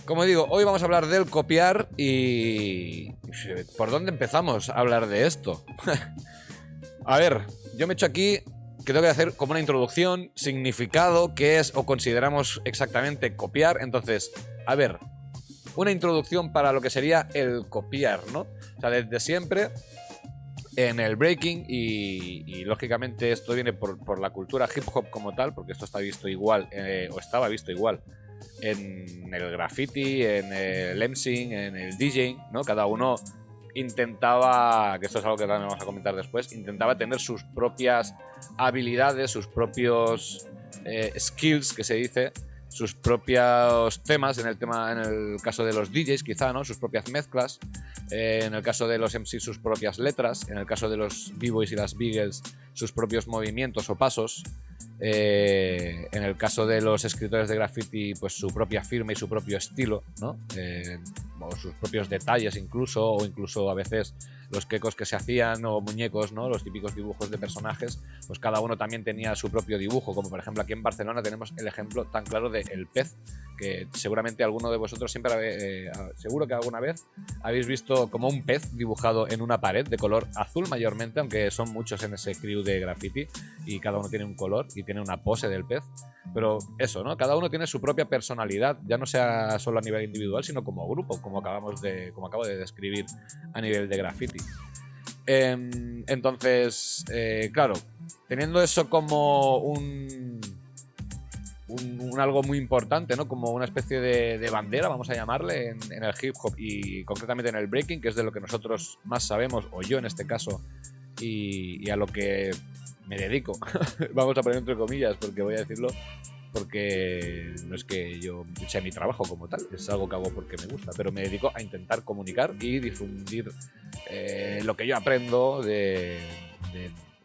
como digo, hoy vamos a hablar del copiar y... ¿por dónde empezamos a hablar de esto? A ver, yo me he hecho aquí que tengo que hacer como una introducción, significado, qué es o consideramos exactamente copiar. Entonces, a ver, una introducción para lo que sería el copiar, ¿no? O sea, desde siempre en el breaking y lógicamente esto viene por la cultura hip hop como tal, porque esto está visto igual, o estaba visto igual en el graffiti, en el emceeing, en el DJing, ¿no? Cada uno intentaba, que esto es algo que también vamos a comentar después, intentaba tener sus propias habilidades, sus propios skills, que se dice, sus propios temas, en el caso de los DJs quizá, ¿no? Sus propias mezclas, en el caso de los MCs sus propias letras, en el caso de los b-boys y las b-girls sus propios movimientos o pasos, en el caso de los escritores de graffiti pues su propia firma y su propio estilo, ¿no? O sus propios detalles incluso, o incluso a veces los quecos que se hacían o muñecos, ¿no? Los típicos dibujos de personajes, pues cada uno también tenía su propio dibujo, como por ejemplo aquí en Barcelona tenemos el ejemplo tan claro de El Pez, que seguramente alguno de vosotros siempre, seguro que alguna vez habéis visto como un pez dibujado en una pared de color azul mayormente, aunque son muchos en ese crew de graffiti y cada uno tiene un color y tiene una pose del pez, pero eso, ¿no? Cada uno tiene su propia personalidad, ya no sea solo a nivel individual, sino como grupo, como acabo de describir a nivel de graffiti. Entonces, claro, teniendo eso como un algo muy importante, ¿no? Como una especie de bandera, vamos a llamarle, en el hip hop y concretamente en el breaking, que es de lo que nosotros más sabemos, o yo en este caso, y a lo que me dedico. Vamos a poner entre comillas, porque voy a decirlo, porque no es que yo sea mi trabajo como tal, es algo que hago porque me gusta, pero me dedico a intentar comunicar y difundir lo que yo aprendo de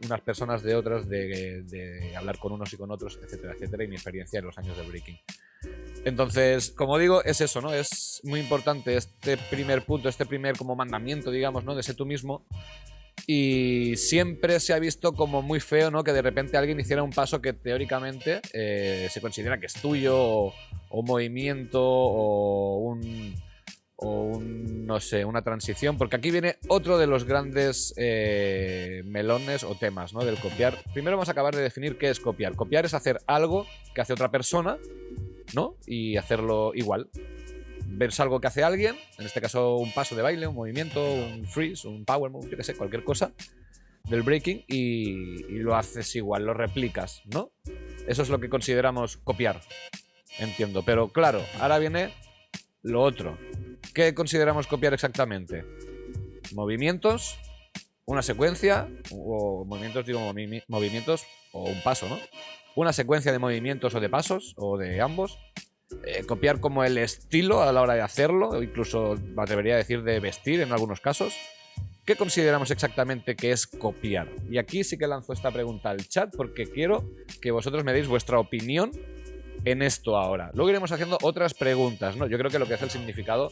unas personas de otras, de hablar con unos y con otros, etcétera, etcétera, y mi experiencia en los años de breaking. Entonces, como digo, es eso, ¿no? Es muy importante este primer punto, este primer como mandamiento, digamos, ¿no? De ser tú mismo. Y siempre se ha visto como muy feo, ¿no? Que de repente alguien hiciera un paso que teóricamente se considera que es tuyo, o un movimiento, o no sé, una transición, porque aquí viene otro de los grandes melones o temas, ¿no? Del copiar. Primero vamos a acabar de definir qué es copiar. Copiar es hacer algo que hace otra persona, ¿no? Y hacerlo igual. Ves algo que hace alguien, en este caso un paso de baile, un movimiento, un freeze, un power move, yo qué sé, cualquier cosa del breaking y lo haces igual, lo replicas, ¿no? Eso es lo que consideramos copiar, entiendo. Pero claro, ahora viene lo otro. ¿Qué consideramos copiar exactamente? Movimientos, una secuencia, o movimientos, digo movimientos, o un paso, ¿no? Una secuencia de movimientos o de pasos, o de ambos. Copiar como el estilo a la hora de hacerlo, o incluso me atrevería a decir de vestir en algunos casos. ¿Qué consideramos exactamente que es copiar? Y aquí sí que lanzo esta pregunta al chat porque quiero que vosotros me deis vuestra opinión en esto ahora. Luego iremos haciendo otras preguntas, ¿no? Yo creo que lo que es el significado...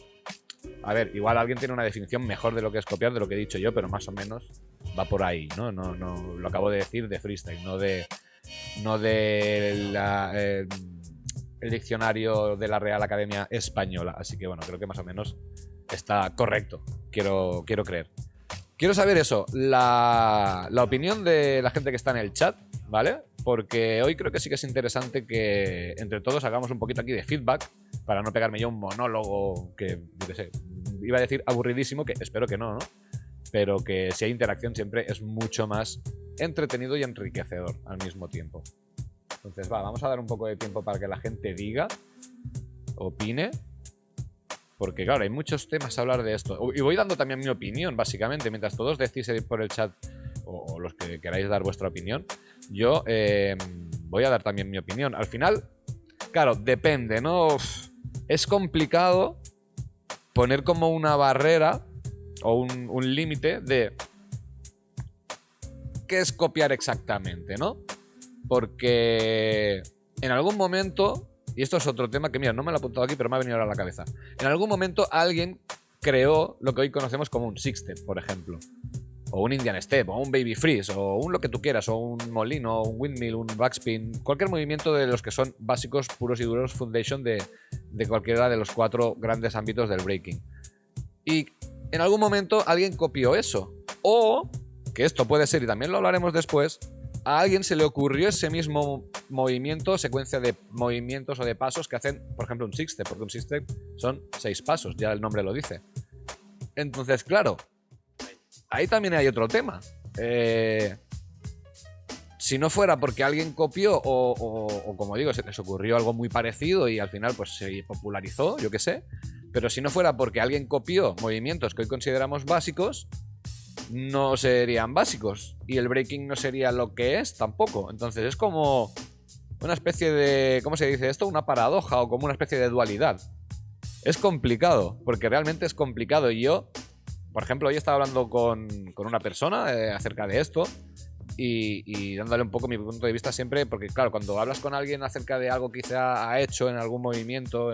A ver, igual alguien tiene una definición mejor de lo que es copiar, de lo que he dicho yo, pero más o menos va por ahí, ¿no? No lo acabo de decir de freestyle, no de el diccionario de la Real Academia Española. Así que bueno, creo que más o menos está correcto. Quiero creer. Quiero saber eso, la opinión de la gente que está en el chat, ¿vale? Porque hoy creo que sí que es interesante que entre todos hagamos un poquito aquí de feedback para no pegarme yo un monólogo que, yo qué sé, iba a decir aburridísimo, que espero que no, ¿no? Pero que si hay interacción siempre es mucho más entretenido y enriquecedor al mismo tiempo. Entonces, vamos a dar un poco de tiempo para que la gente diga, opine, porque claro, hay muchos temas a hablar de esto. Y voy dando también mi opinión, básicamente, mientras todos decís por el chat, o los que queráis dar vuestra opinión, yo voy a dar también mi opinión. Al final, claro, depende, ¿no? Es complicado poner como una barrera o un límite de qué es copiar exactamente, ¿no? Porque en algún momento, y esto es otro tema que, mira, no me lo he apuntado aquí, pero me ha venido ahora a la cabeza. En algún momento alguien creó lo que hoy conocemos como un six-step, por ejemplo. O un Indian Step, o un Baby Freeze, o un lo que tú quieras, o un molino, un windmill, un backspin. Cualquier movimiento de los que son básicos, puros y duros, foundation de de cualquiera de los 4 grandes ámbitos del breaking. Y en algún momento alguien copió eso. O, que esto puede ser, y también lo hablaremos después, a alguien se le ocurrió ese mismo movimiento, secuencia de movimientos o de pasos que hacen, por ejemplo, un six-step, porque un six-step son 6 pasos, ya el nombre lo dice. Entonces, claro, ahí también hay otro tema. Si no fuera porque alguien copió o como digo, se les ocurrió algo muy parecido y al final pues se popularizó, yo qué sé, pero si no fuera porque alguien copió movimientos que hoy consideramos básicos, no serían básicos y el breaking no sería lo que es tampoco. Entonces es como una especie de, ¿cómo se dice esto? Una paradoja o como una especie de dualidad. Es complicado, porque realmente es complicado. Y yo, por ejemplo, hoy estaba hablando con una persona acerca de esto y dándole un poco mi punto de vista siempre, porque claro, cuando hablas con alguien acerca de algo que quizá ha hecho en algún movimiento,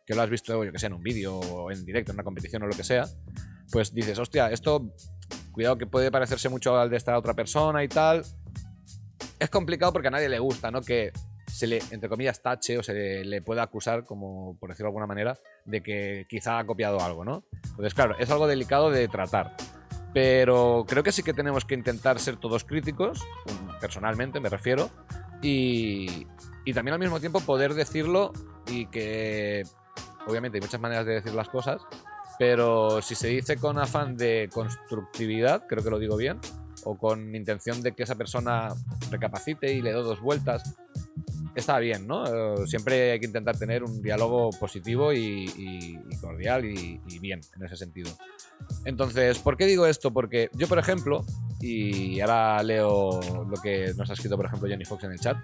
que lo has visto, yo que sé, en un vídeo o en directo, en una competición o lo que sea, pues dices, hostia, esto, cuidado que puede parecerse mucho al de esta otra persona y tal. Es complicado porque a nadie le gusta, ¿no? Que se le, entre comillas, tache o se le pueda acusar, como por decirlo de alguna manera, de que quizá ha copiado algo, ¿no? Entonces, claro, es algo delicado de tratar. Pero creo que sí que tenemos que intentar ser todos críticos, personalmente me refiero, y también al mismo tiempo poder decirlo y que, obviamente hay muchas maneras de decir las cosas, pero si se dice con afán de constructividad, creo que lo digo bien, o con intención de que esa persona recapacite y le dé 2 vueltas, está bien, ¿no? Siempre hay que intentar tener un diálogo positivo y cordial y bien en ese sentido. Entonces, ¿por qué digo esto? Porque yo, por ejemplo, y ahora leo lo que nos ha escrito, por ejemplo, Johnny Fox en el chat,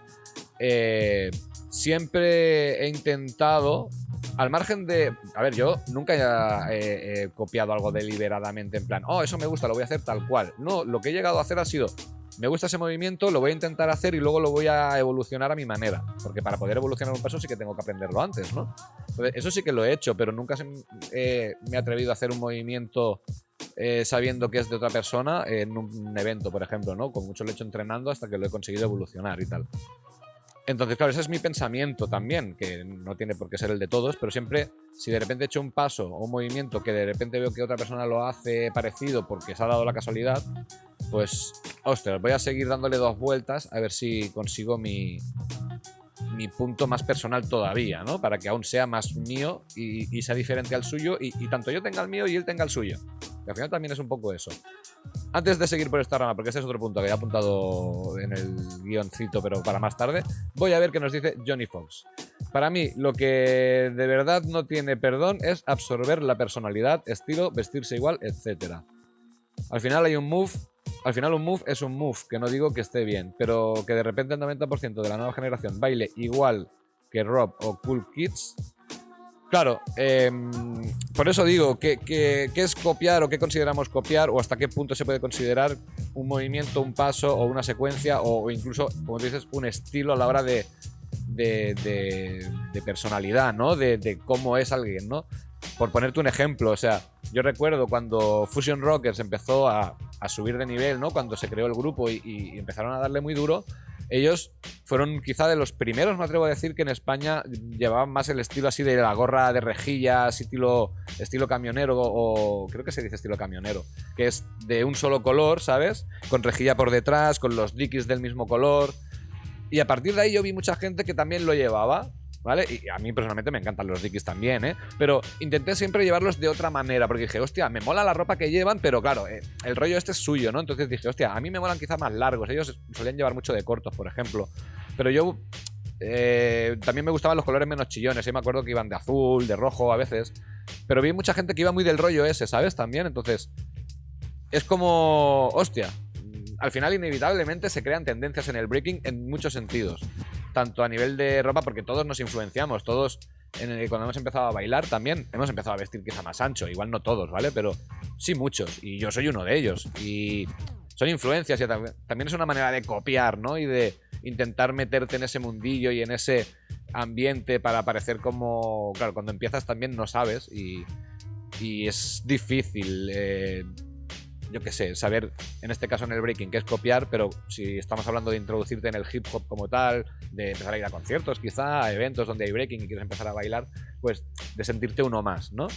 siempre he intentado, al margen de... A ver, yo nunca he copiado algo deliberadamente en plan, oh, eso me gusta, lo voy a hacer tal cual. No, lo que he llegado a hacer ha sido, me gusta ese movimiento, lo voy a intentar hacer y luego lo voy a evolucionar a mi manera. Porque para poder evolucionar un paso sí que tengo que aprenderlo antes, ¿no? Entonces, eso sí que lo he hecho, pero nunca me he atrevido a hacer un movimiento sabiendo que es de otra persona en un evento, por ejemplo, ¿no? Con mucho lo he hecho entrenando hasta que lo he conseguido evolucionar y tal. Entonces, claro, ese es mi pensamiento también, que no tiene por qué ser el de todos, pero siempre, si de repente he hecho un paso o un movimiento que de repente veo que otra persona lo hace parecido porque se ha dado la casualidad, pues, ostras, voy a seguir dándole 2 vueltas a ver si consigo mi punto más personal todavía, ¿no? Para que aún sea más mío y sea diferente al suyo y tanto yo tenga el mío y él tenga el suyo. Que al final también es un poco eso. Antes de seguir por esta rama, porque este es otro punto que he apuntado en el guioncito, pero para más tarde, voy a ver qué nos dice Johnny Fox. Para mí, lo que de verdad no tiene perdón es absorber la personalidad, estilo, vestirse igual, etc. Al final hay un move. Al final un move es un move, que no digo que esté bien, pero que de repente el 90% de la nueva generación baile igual que Rob o Cool Kids. Claro, por eso digo, ¿qué es copiar o qué consideramos copiar o hasta qué punto se puede considerar un movimiento, un paso o una secuencia o incluso, como tú dices, un estilo a la hora de personalidad, ¿no? De cómo es alguien, ¿no? Por ponerte un ejemplo, o sea, yo recuerdo cuando Fusion Rockers empezó a subir de nivel, ¿no? Cuando se creó el grupo y empezaron a darle muy duro, ellos fueron quizá de los primeros, me atrevo a decir, que en España llevaban más el estilo así de la gorra de rejillas, estilo camionero, o creo que se dice estilo camionero, que es de un solo color, ¿sabes? Con rejilla por detrás, con los dickies del mismo color. Y a partir de ahí yo vi mucha gente que también lo llevaba, ¿vale? Y a mí personalmente me encantan los dickies también, ¿eh? Pero intenté siempre llevarlos de otra manera, porque dije, hostia, me mola la ropa que llevan, pero claro, el rollo este es suyo, ¿no? Entonces dije, hostia, a mí me molan quizás más largos, ellos solían llevar mucho de cortos, por ejemplo. Pero yo también me gustaban los colores menos chillones, yo me acuerdo que iban de azul, de rojo a veces, pero vi mucha gente que iba muy del rollo ese, ¿sabes? También, entonces es como, hostia, al final inevitablemente se crean tendencias en el breaking en muchos sentidos. Tanto a nivel de ropa, porque todos nos influenciamos, todos cuando hemos empezado a bailar también hemos empezado a vestir quizá más ancho, igual no todos, ¿vale? Pero sí muchos, y yo soy uno de ellos. Y son influencias y también es una manera de copiar, ¿no? Y de intentar meterte en ese mundillo y en ese ambiente para parecer como... Claro, cuando empiezas también no sabes y es difícil... yo qué sé, saber, en este caso en el breaking, qué es copiar, pero si estamos hablando de introducirte en el hip hop como tal, de empezar a ir a conciertos quizá, a eventos donde hay breaking y quieres empezar a bailar, pues, de sentirte uno más, ¿no?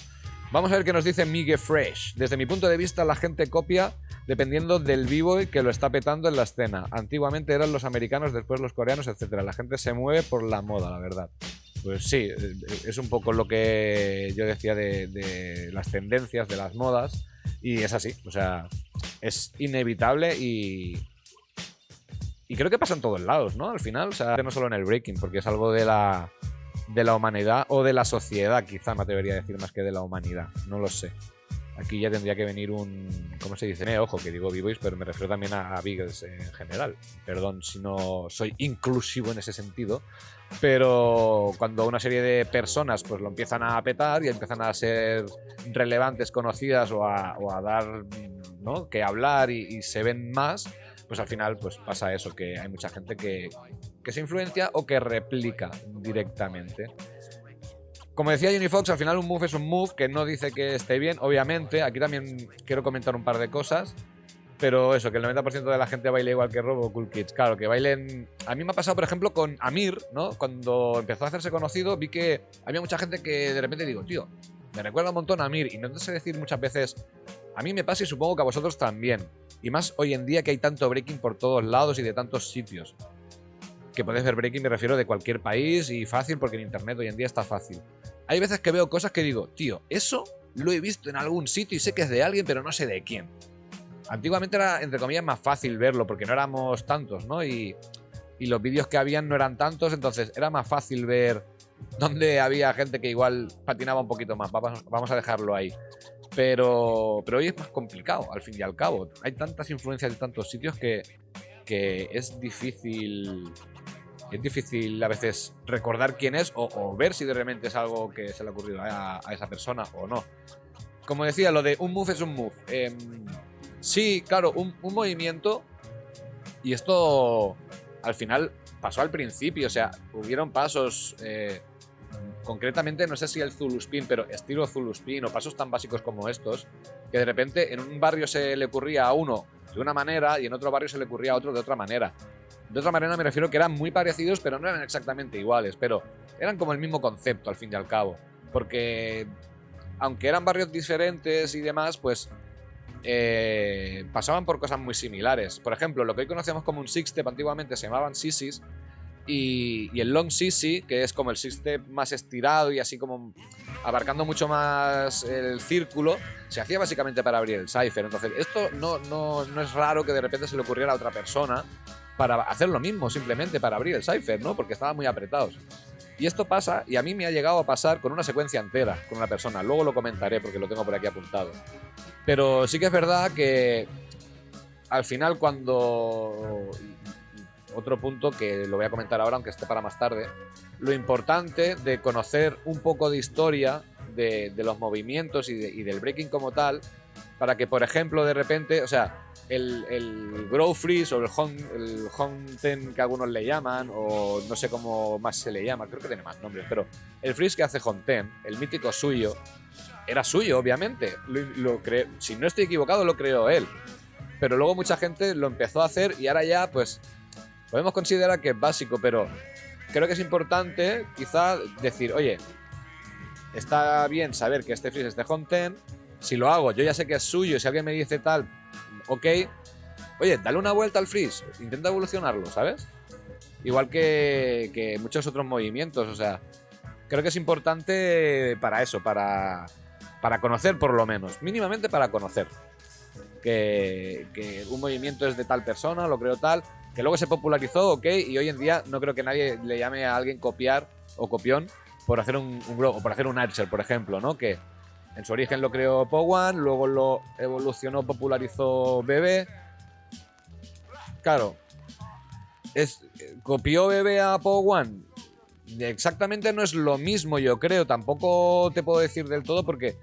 Vamos a ver qué nos dice Miguel Fresh. Desde mi punto de vista, la gente copia dependiendo del b-boy que lo está petando en la escena. Antiguamente eran los americanos, después los coreanos, etcétera. La gente se mueve por la moda, la verdad. Pues sí, es un poco lo que yo decía de las tendencias, de las modas, y es así, o sea, es inevitable y creo que pasa en todos lados, ¿no? Al final, o sea, no solo en el breaking, porque es algo de la humanidad o de la sociedad, quizá me atrevería a decir más que de la humanidad, no lo sé. Aquí ya tendría que venir un... ¿Cómo se dice? Ojo, que digo b-boys, pero me refiero también a Beagles en general. Perdón si no soy inclusivo en ese sentido. Pero cuando una serie de personas pues lo empiezan a petar y empiezan a ser relevantes, conocidas o a dar, ¿no?, que hablar y se ven más, pues al final pues pasa eso, que hay mucha gente que se influencia o que replica directamente. Como decía Unifox, al final un move es un move, que no dice que esté bien, obviamente. Aquí también quiero comentar un par de cosas. Pero eso, que el 90% de la gente baile igual que Robo Cool Kids. Claro, que bailen... A mí me ha pasado, por ejemplo, con Amir, ¿no? Cuando empezó a hacerse conocido, vi que había mucha gente que de repente digo, tío, me recuerda un montón a Amir. Y no sé decir muchas veces, a mí me pasa y supongo que a vosotros también. Y más hoy en día que hay tanto breaking por todos lados y de tantos sitios. Que podés ver breaking, me refiero, de cualquier país y fácil, porque en internet hoy en día está fácil. Hay veces que veo cosas que digo, tío, eso lo he visto en algún sitio y sé que es de alguien, pero no sé de quién. Antiguamente era, entre comillas, más fácil verlo, porque no éramos tantos, ¿no? Y los vídeos que habían no eran tantos, entonces era más fácil ver dónde había gente que igual patinaba un poquito más. Vamos a dejarlo ahí. Pero hoy es más complicado, al fin y al cabo. Hay tantas influencias de tantos sitios que es difícil... Es difícil a veces recordar quién es o ver si de repente es algo que se le ha ocurrido a esa persona o no. Como decía, lo de un move es un move. Sí, claro, un movimiento, y esto al final pasó al principio, o sea, hubieron pasos, concretamente no sé si el Zulu Spin, pero estilo Zulu Spin o pasos tan básicos como estos, que de repente en un barrio se le ocurría a uno de una manera y en otro barrio se le ocurría a otro de otra manera. De otra manera me refiero que eran muy parecidos, pero no eran exactamente iguales, pero eran como el mismo concepto al fin y al cabo, porque aunque eran barrios diferentes y demás, pues pasaban por cosas muy similares. Por ejemplo, lo que hoy conocemos como un six-step antiguamente se llamaban sisis, y el long sisi, que es como el six-step más estirado y así como abarcando mucho más el círculo, se hacía básicamente para abrir el cipher. Entonces esto no es raro que de repente se le ocurriera a otra persona para hacer lo mismo, simplemente para abrir el cipher, ¿no? Porque estaban muy apretados. Y esto pasa, y a mí me ha llegado a pasar con una secuencia entera, con una persona. Luego lo comentaré porque lo tengo por aquí apuntado. Pero sí que es verdad que al final cuando... Otro punto que lo voy a comentar ahora, aunque esté para más tarde. Lo importante de conocer un poco de historia de los movimientos y del breaking como tal, para que, por ejemplo, de repente, o sea, el Grow Freeze o el Honten que algunos le llaman, o no sé cómo más se le llama, creo que tiene más nombres, pero el freeze que hace Honten, el mítico suyo, era suyo, obviamente. Si no estoy equivocado, lo creó él. Pero luego mucha gente lo empezó a hacer y ahora ya, pues, podemos considerar que es básico, pero creo que es importante quizá decir, oye, está bien saber que este freeze es de Honten. Si lo hago, yo ya sé que es suyo. Si alguien me dice tal, ok. Oye, dale una vuelta al freeze. Intenta evolucionarlo, ¿sabes? Igual que muchos otros movimientos. O sea, creo que es importante para eso, para conocer por lo menos. Mínimamente para conocer. Que un movimiento es de tal persona, lo creo tal. Que luego se popularizó, ok. Y hoy en día no creo que nadie le llame a alguien copiar o copión por hacer un globo, o por hacer un archer, por ejemplo, ¿no? Que en su origen lo creó Powan, luego lo evolucionó, popularizó BB. Claro, copió BB a Powan. Exactamente no es lo mismo, yo creo. Tampoco te puedo decir del todo porque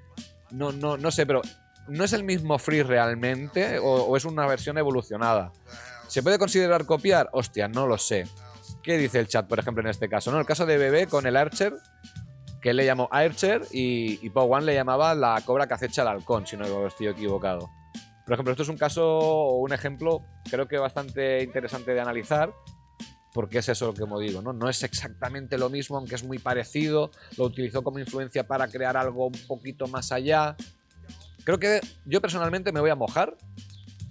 no sé, pero no es el mismo freeze realmente o es una versión evolucionada. ¿Se puede considerar copiar? Hostia, no lo sé. ¿Qué dice el chat, por ejemplo, en este caso? ¿No? El caso de BB con el Archer, que él le llamó Archer y Powan le llamaba la cobra que acecha al halcón, si no estoy equivocado. Por ejemplo, esto es un caso o un ejemplo creo que bastante interesante de analizar, porque es eso lo que como digo, ¿no? No es exactamente lo mismo, aunque es muy parecido. Lo utilizó como influencia para crear algo un poquito más allá. Creo que yo personalmente me voy a mojar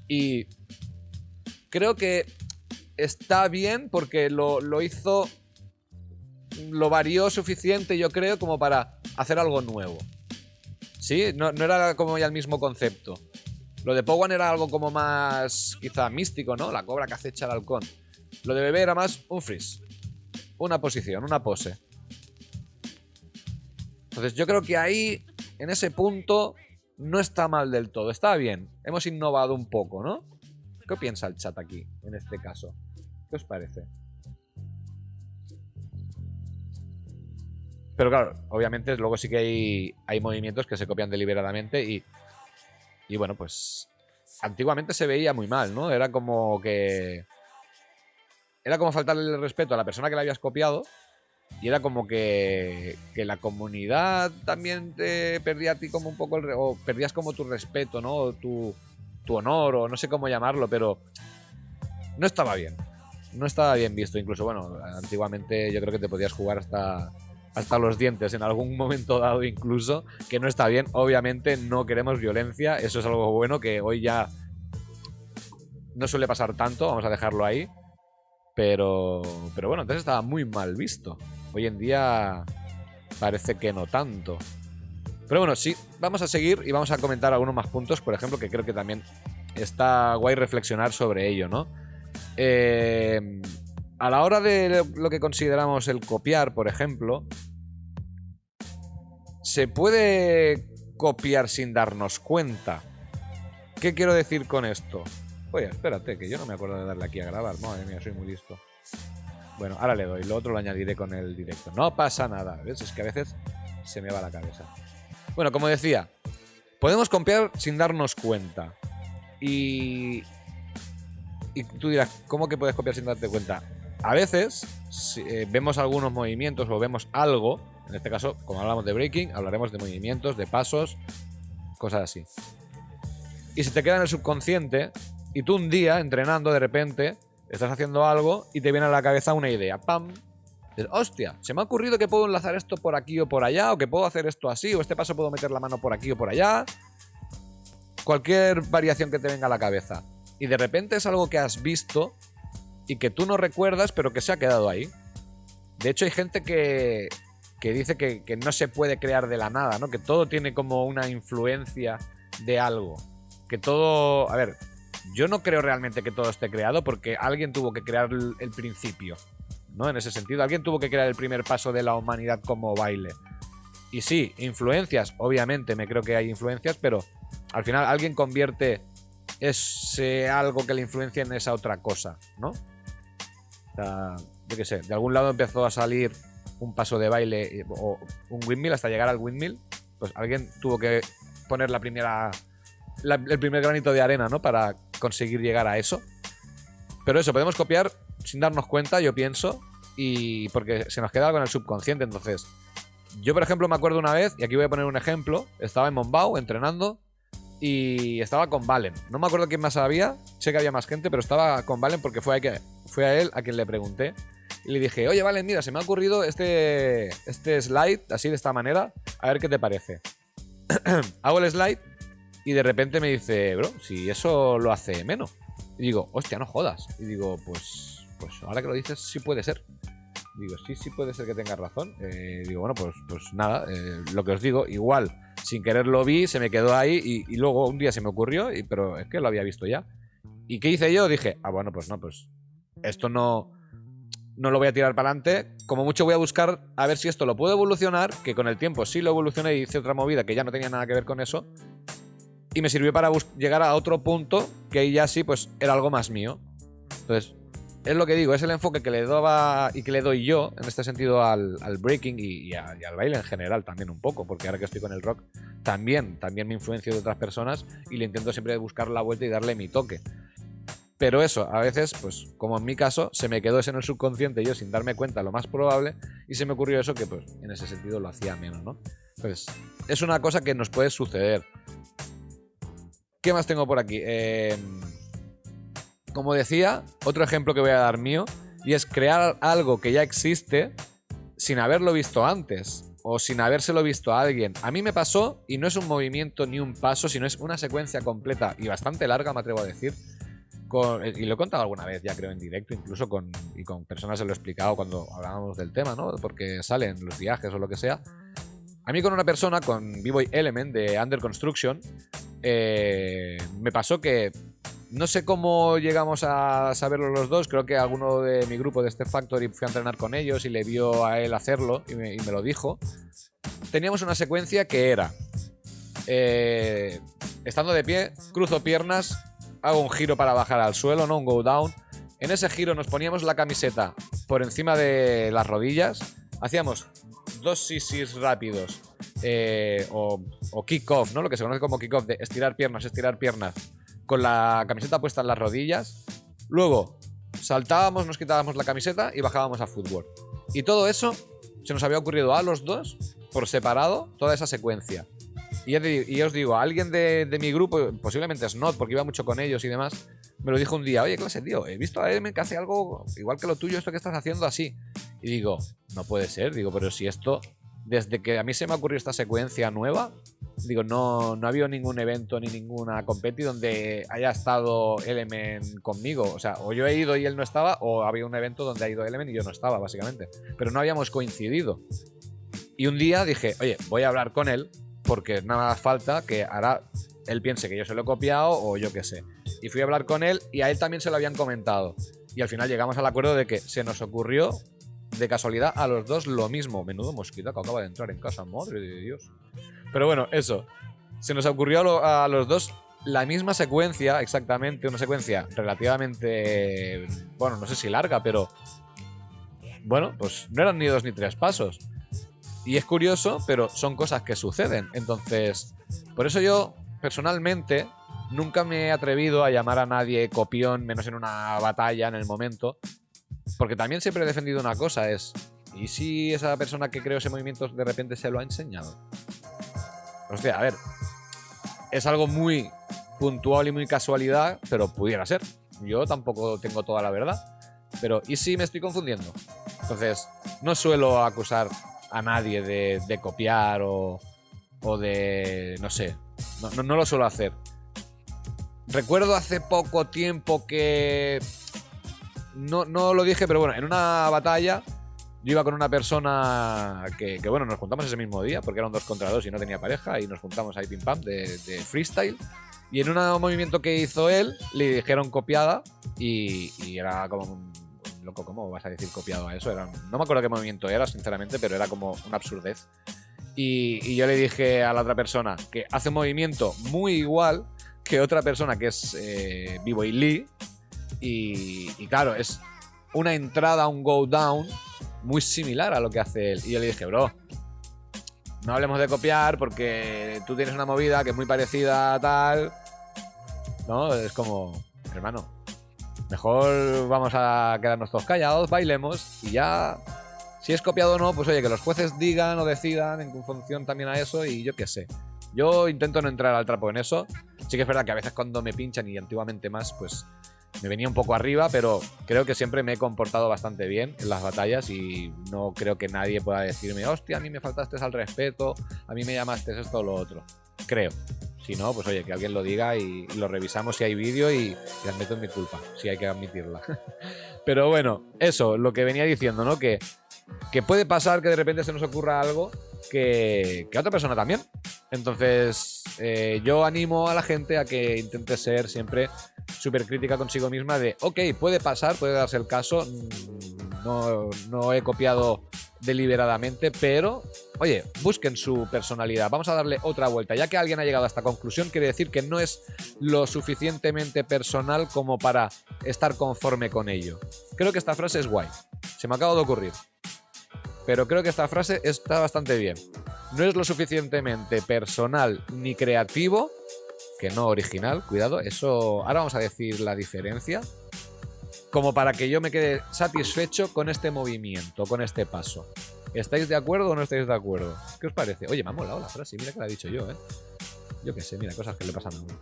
y creo que está bien porque lo hizo, lo varió suficiente, yo creo, como para hacer algo nuevo. Sí, no era como ya el mismo concepto. Lo de Powan era algo como más, quizá místico, ¿no? La cobra que acecha al halcón. Lo de bebé era más un freeze. Una posición, una pose. Entonces yo creo que ahí, en ese punto, no está mal del todo. Está bien. Hemos innovado un poco, ¿no? ¿Qué piensa el chat aquí, en este caso? ¿Qué os parece? Pero claro, obviamente luego sí que hay movimientos que se copian deliberadamente y bueno, pues antiguamente se veía muy mal, ¿no? Era como que... Era como faltarle el respeto a la persona que la habías copiado y era como que la comunidad también te perdía a ti como un poco o perdías como tu respeto, ¿no? O tu honor o no sé cómo llamarlo, pero no estaba bien. No estaba bien visto. Incluso, bueno, antiguamente yo creo que te podías jugar hasta los dientes en algún momento dado incluso, que no está bien. Obviamente no queremos violencia, eso es algo bueno que hoy ya no suele pasar tanto, vamos a dejarlo ahí. Pero bueno, entonces estaba muy mal visto. Hoy en día parece que no tanto. Pero bueno, sí, vamos a seguir y vamos a comentar algunos más puntos, por ejemplo, que creo que también está guay reflexionar sobre ello, ¿no? A la hora de lo que consideramos el copiar, por ejemplo, ¿se puede copiar sin darnos cuenta? ¿Qué quiero decir con esto? Oye, espérate, que yo no me acuerdo de darle aquí a grabar. Madre mía, soy muy listo. Bueno, ahora le doy, lo otro lo añadiré con el directo. No pasa nada, ¿ves? Es que a veces se me va la cabeza. Bueno, como decía, podemos copiar sin darnos cuenta. Y tú dirás, ¿cómo que puedes copiar sin darte cuenta? A veces si, vemos algunos movimientos o vemos algo, en este caso, como hablamos de breaking, hablaremos de movimientos, de pasos, cosas así. Y se te queda en el subconsciente y tú un día, entrenando, de repente, estás haciendo algo y te viene a la cabeza una idea. ¡Pam! Dices, hostia, se me ha ocurrido que puedo enlazar esto por aquí o por allá, o que puedo hacer esto así, o este paso puedo meter la mano por aquí o por allá. Cualquier variación que te venga a la cabeza. Y de repente es algo que has visto y que tú no recuerdas, pero que se ha quedado ahí. De hecho, hay gente que dice que no se puede crear de la nada, ¿no? Que todo tiene como una influencia de algo. Que todo... A ver, yo no creo realmente que todo esté creado porque alguien tuvo que crear el principio, ¿no? En ese sentido, alguien tuvo que crear el primer paso de la humanidad como baile. Y sí, influencias, obviamente me creo que hay influencias, pero al final alguien convierte ese algo que le influencia en esa otra cosa, ¿no? O sea, yo qué sé, de algún lado empezó a salir un paso de baile o un windmill hasta llegar al windmill, pues alguien tuvo que poner el primer granito de arena, ¿no? Para conseguir llegar a eso. Pero eso, podemos copiar sin darnos cuenta, yo pienso, y porque se nos queda algo en el subconsciente. Entonces, yo por ejemplo me acuerdo una vez, y aquí voy a poner un ejemplo, estaba en Mombau entrenando y estaba con Valen. No me acuerdo quién más había, sé que había más gente, pero estaba con Valen porque fue a él a quien le pregunté. Y le dije, oye Valen, mira, se me ha ocurrido este slide así de esta manera, a ver qué te parece. Hago el slide y de repente me dice, bro, si eso lo hace menos. Y digo, hostia, no jodas. Y digo, pues ahora que lo dices, sí puede ser. Digo, sí puede ser que tengas razón. Digo, bueno, pues nada, lo que os digo, igual, sin querer lo vi, se me quedó ahí y luego un día se me ocurrió, pero es que lo había visto ya. ¿Y qué hice yo? Dije, bueno, pues no, pues esto no lo voy a tirar para adelante. Como mucho voy a buscar a ver si esto lo puedo evolucionar, que con el tiempo sí lo evolucioné y hice otra movida que ya no tenía nada que ver con eso. Y me sirvió para llegar a otro punto que ahí ya sí, pues era algo más mío. Entonces, es lo que digo, es el enfoque que le daba y que le doy yo, en este sentido, al breaking y al baile en general también un poco, porque ahora que estoy con el rock, también me influencio de otras personas y le intento siempre buscar la vuelta y darle mi toque. Pero eso, a veces, pues como en mi caso, se me quedó eso en el subconsciente yo sin darme cuenta, lo más probable, y se me ocurrió eso que pues en ese sentido lo hacía menos, ¿no? Pues es una cosa que nos puede suceder. ¿Qué más tengo por aquí? Como decía, otro ejemplo que voy a dar mío Y es crear algo que ya existe sin haberlo visto antes o sin habérselo visto a alguien. A mí me pasó, y no es un movimiento ni un paso, sino es una secuencia completa y bastante larga, me atrevo a decir. Y lo he contado alguna vez, ya creo, en directo, incluso con personas se lo he explicado cuando hablábamos del tema, ¿no? Porque salen los viajes o lo que sea. A mí con una persona, con B-Boy Element de Under Construction, me pasó que no sé cómo llegamos a saberlo los dos. Creo que alguno de mi grupo de Step Factory fue a entrenar con ellos y le vio a él hacerlo y me lo dijo. Teníamos una secuencia que era, estando de pie, cruzo piernas, hago un giro para bajar al suelo, ¿no? Un go down. En ese giro nos poníamos la camiseta por encima de las rodillas, hacíamos 2 sisis rápidos, o kick-off, ¿no? Lo que se conoce como kick-off, de estirar piernas, con la camiseta puesta en las rodillas. Luego saltábamos, nos quitábamos la camiseta y bajábamos a fútbol. Y todo eso se nos había ocurrido a los dos, por separado, toda esa secuencia. Y os digo, alguien de mi grupo, posiblemente Snot, porque iba mucho con ellos y demás, me lo dijo un día: oye, clase, tío, he visto a M que hace algo igual que lo tuyo, esto que estás haciendo así. Y digo, no puede ser, digo, pero si esto, desde que a mí se me ocurrió esta secuencia nueva, digo, no ha habido ningún evento ni ninguna competi donde haya estado Element conmigo. O sea, o yo he ido y él no estaba, o había un evento donde ha ido Element y yo no estaba, básicamente. Pero no habíamos coincidido. Y un día dije, oye, voy a hablar con él, porque nada más falta que ahora él piense que yo se lo he copiado o yo qué sé. Y fui a hablar con él y a él también se lo habían comentado. Y al final llegamos al acuerdo de que se nos ocurrió de casualidad a los dos lo mismo. Menudo mosquito que acaba de entrar en casa, madre de Dios. Pero bueno, eso. Se nos ocurrió a los dos la misma secuencia, exactamente, una secuencia relativamente, bueno, no sé si larga, pero bueno, pues no eran ni 2 ni 3 pasos. Y es curioso, pero son cosas que suceden. Entonces, por eso yo, personalmente, nunca me he atrevido a llamar a nadie copión, menos en una batalla, en el momento. Porque también siempre he defendido una cosa, es... ¿y si esa persona que creó ese movimiento de repente se lo ha enseñado? Hostia, a ver, es algo muy puntual y muy casualidad, pero pudiera ser. Yo tampoco tengo toda la verdad. Pero ¿y si me estoy confundiendo? Entonces, no suelo acusar a nadie de copiar o de... no sé, no lo suelo hacer. Recuerdo hace poco tiempo que... no lo dije, pero bueno, en una batalla yo iba con una persona que bueno, nos juntamos ese mismo día porque eran 2 contra 2 y no tenía pareja, y nos juntamos ahí pim pam de freestyle, y en un movimiento que hizo él le dijeron copiada y era como un loco, ¿cómo vas a decir copiado a eso? No me acuerdo qué movimiento era, sinceramente, pero era como una absurdez. Y yo le dije a la otra persona que hace un movimiento muy igual que otra persona que es B-Boy Lee, y claro, es una entrada, un go down muy similar a lo que hace él. Y yo le dije, bro, no hablemos de copiar porque tú tienes una movida que es muy parecida a tal, ¿no? Es como, hermano, mejor vamos a quedarnos todos callados, bailemos y ya, si es copiado o no, pues oye, que los jueces digan o decidan en función también a eso, y yo qué sé. Yo intento no entrar al trapo en eso. Sí que es verdad que a veces cuando me pinchan, y antiguamente más, pues me venía un poco arriba, pero creo que siempre me he comportado bastante bien en las batallas y no creo que nadie pueda decirme, hostia, a mí me faltaste al respeto, a mí me llamaste esto o lo otro. Creo. Si no, pues oye, que alguien lo diga y lo revisamos si hay vídeo y admito mi culpa, si hay que admitirla. Pero bueno, eso, lo que venía diciendo, ¿no? Que puede pasar que de repente se nos ocurra algo que a otra persona también. Entonces, yo animo a la gente a que intente ser siempre súper crítica consigo misma de, ok, puede pasar, puede darse el caso, no he copiado deliberadamente, pero, oye, busquen su personalidad, vamos a darle otra vuelta. Ya que alguien ha llegado a esta conclusión, quiere decir que no es lo suficientemente personal como para estar conforme con ello. Creo que esta frase es guay, se me acaba de ocurrir, pero creo que esta frase está bastante bien. No es lo suficientemente personal ni creativo, que no original, cuidado, eso, ahora vamos a decir la diferencia, como para que yo me quede satisfecho con este movimiento, con este paso. ¿Estáis de acuerdo o no estáis de acuerdo? ¿Qué os parece? Oye, me ha molado la frase, mira que la he dicho yo, ¿eh? Yo qué sé, mira, cosas que le pasan a uno.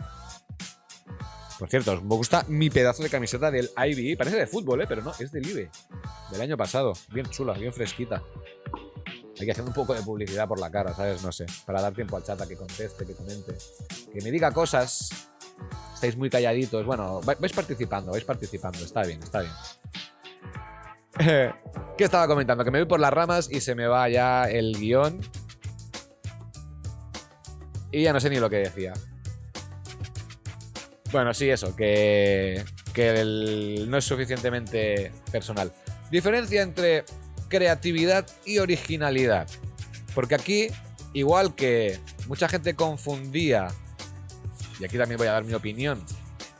Por cierto, me gusta mi pedazo de camiseta del IBE. Parece de fútbol, pero no, es del IBE. Del año pasado. Bien chula, bien fresquita. Hay que hacer un poco de publicidad por la cara, ¿sabes? No sé. Para dar tiempo al chat a que conteste, que comente. Que me diga cosas. Estáis muy calladitos. Bueno, vais participando. Está bien, está bien. ¿Qué estaba comentando? Que me voy por las ramas y se me va ya el guión. Y ya no sé ni lo que decía. Bueno, sí, eso, que no es suficientemente personal. Diferencia entre creatividad y originalidad. Porque aquí, igual que mucha gente confundía, y aquí también voy a dar mi opinión,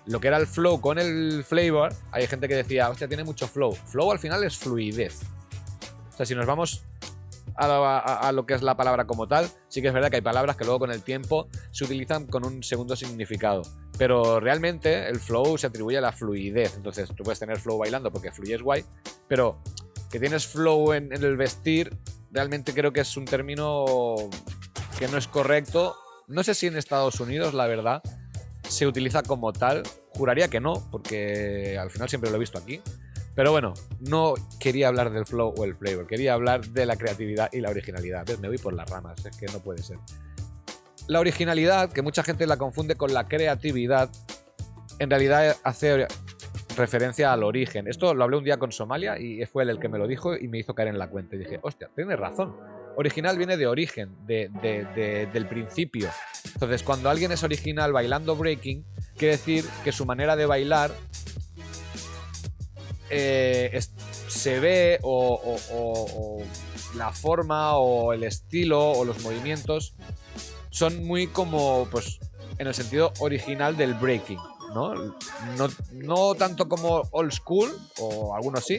lo que era el flow con el flavor, hay gente que decía, hostia, tiene mucho flow. Flow al final es fluidez. O sea, si nos vamos a lo que es la palabra como tal, sí que es verdad que hay palabras que luego con el tiempo se utilizan con un segundo significado. Pero realmente el flow se atribuye a la fluidez. Entonces tú puedes tener flow bailando porque fluyes guay, pero que tienes flow en el vestir, realmente creo que es un término que no es correcto. No sé si en Estados Unidos, la verdad, se utiliza como tal. Juraría que no, porque al final siempre lo he visto aquí. Pero bueno, no quería hablar del flow o el flavor, quería hablar de la creatividad y la originalidad. ¿Ves? Me voy por las ramas, es que no puede ser. La originalidad, que mucha gente la confunde con la creatividad, en realidad hace referencia al origen. Esto lo hablé un día con Somalia y fue él el que me lo dijo y me hizo caer en la cuenta. Y dije, hostia, tienes razón. Original viene de origen, del principio. Entonces, cuando alguien es original bailando breaking, quiere decir que su manera de bailar se ve o la forma o el estilo o los movimientos son muy como, pues, en el sentido original del breaking, ¿no? No tanto como old school, o algunos sí,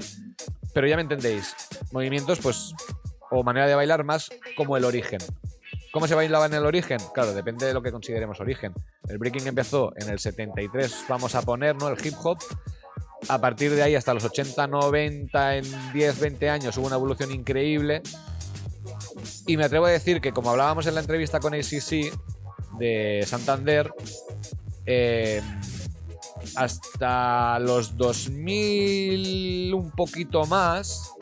pero ya me entendéis. Movimientos, pues, o manera de bailar más como el origen. ¿Cómo se bailaba en el origen? Claro, depende de lo que consideremos origen. El breaking empezó en el 73, vamos a poner, ¿no? El hip hop. A partir de ahí hasta los 80, 90, en 10, 20 años hubo una evolución increíble. Y me atrevo a decir que, como hablábamos en la entrevista con ACC de Santander, hasta los 2000 un poquito más,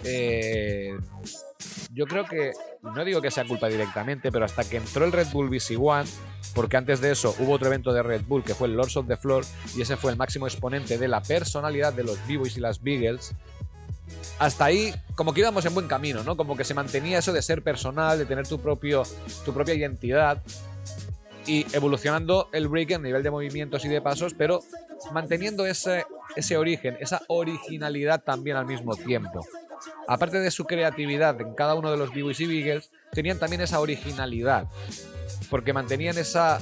yo creo que, no digo que sea culpa directamente, pero hasta que entró el Red Bull BC One, porque antes de eso hubo otro evento de Red Bull que fue el Lords of the Floor, y ese fue el máximo exponente de la personalidad de los B-Boys y las Beagles. Hasta ahí, como que íbamos en buen camino, ¿no? Como que se mantenía eso de ser personal, de tener tu propia identidad, y evolucionando el break a nivel de movimientos y de pasos, pero manteniendo ese origen, esa originalidad también al mismo tiempo. Aparte de su creatividad en cada uno de los B-Boys y Beagles, tenían también esa originalidad, porque mantenían esa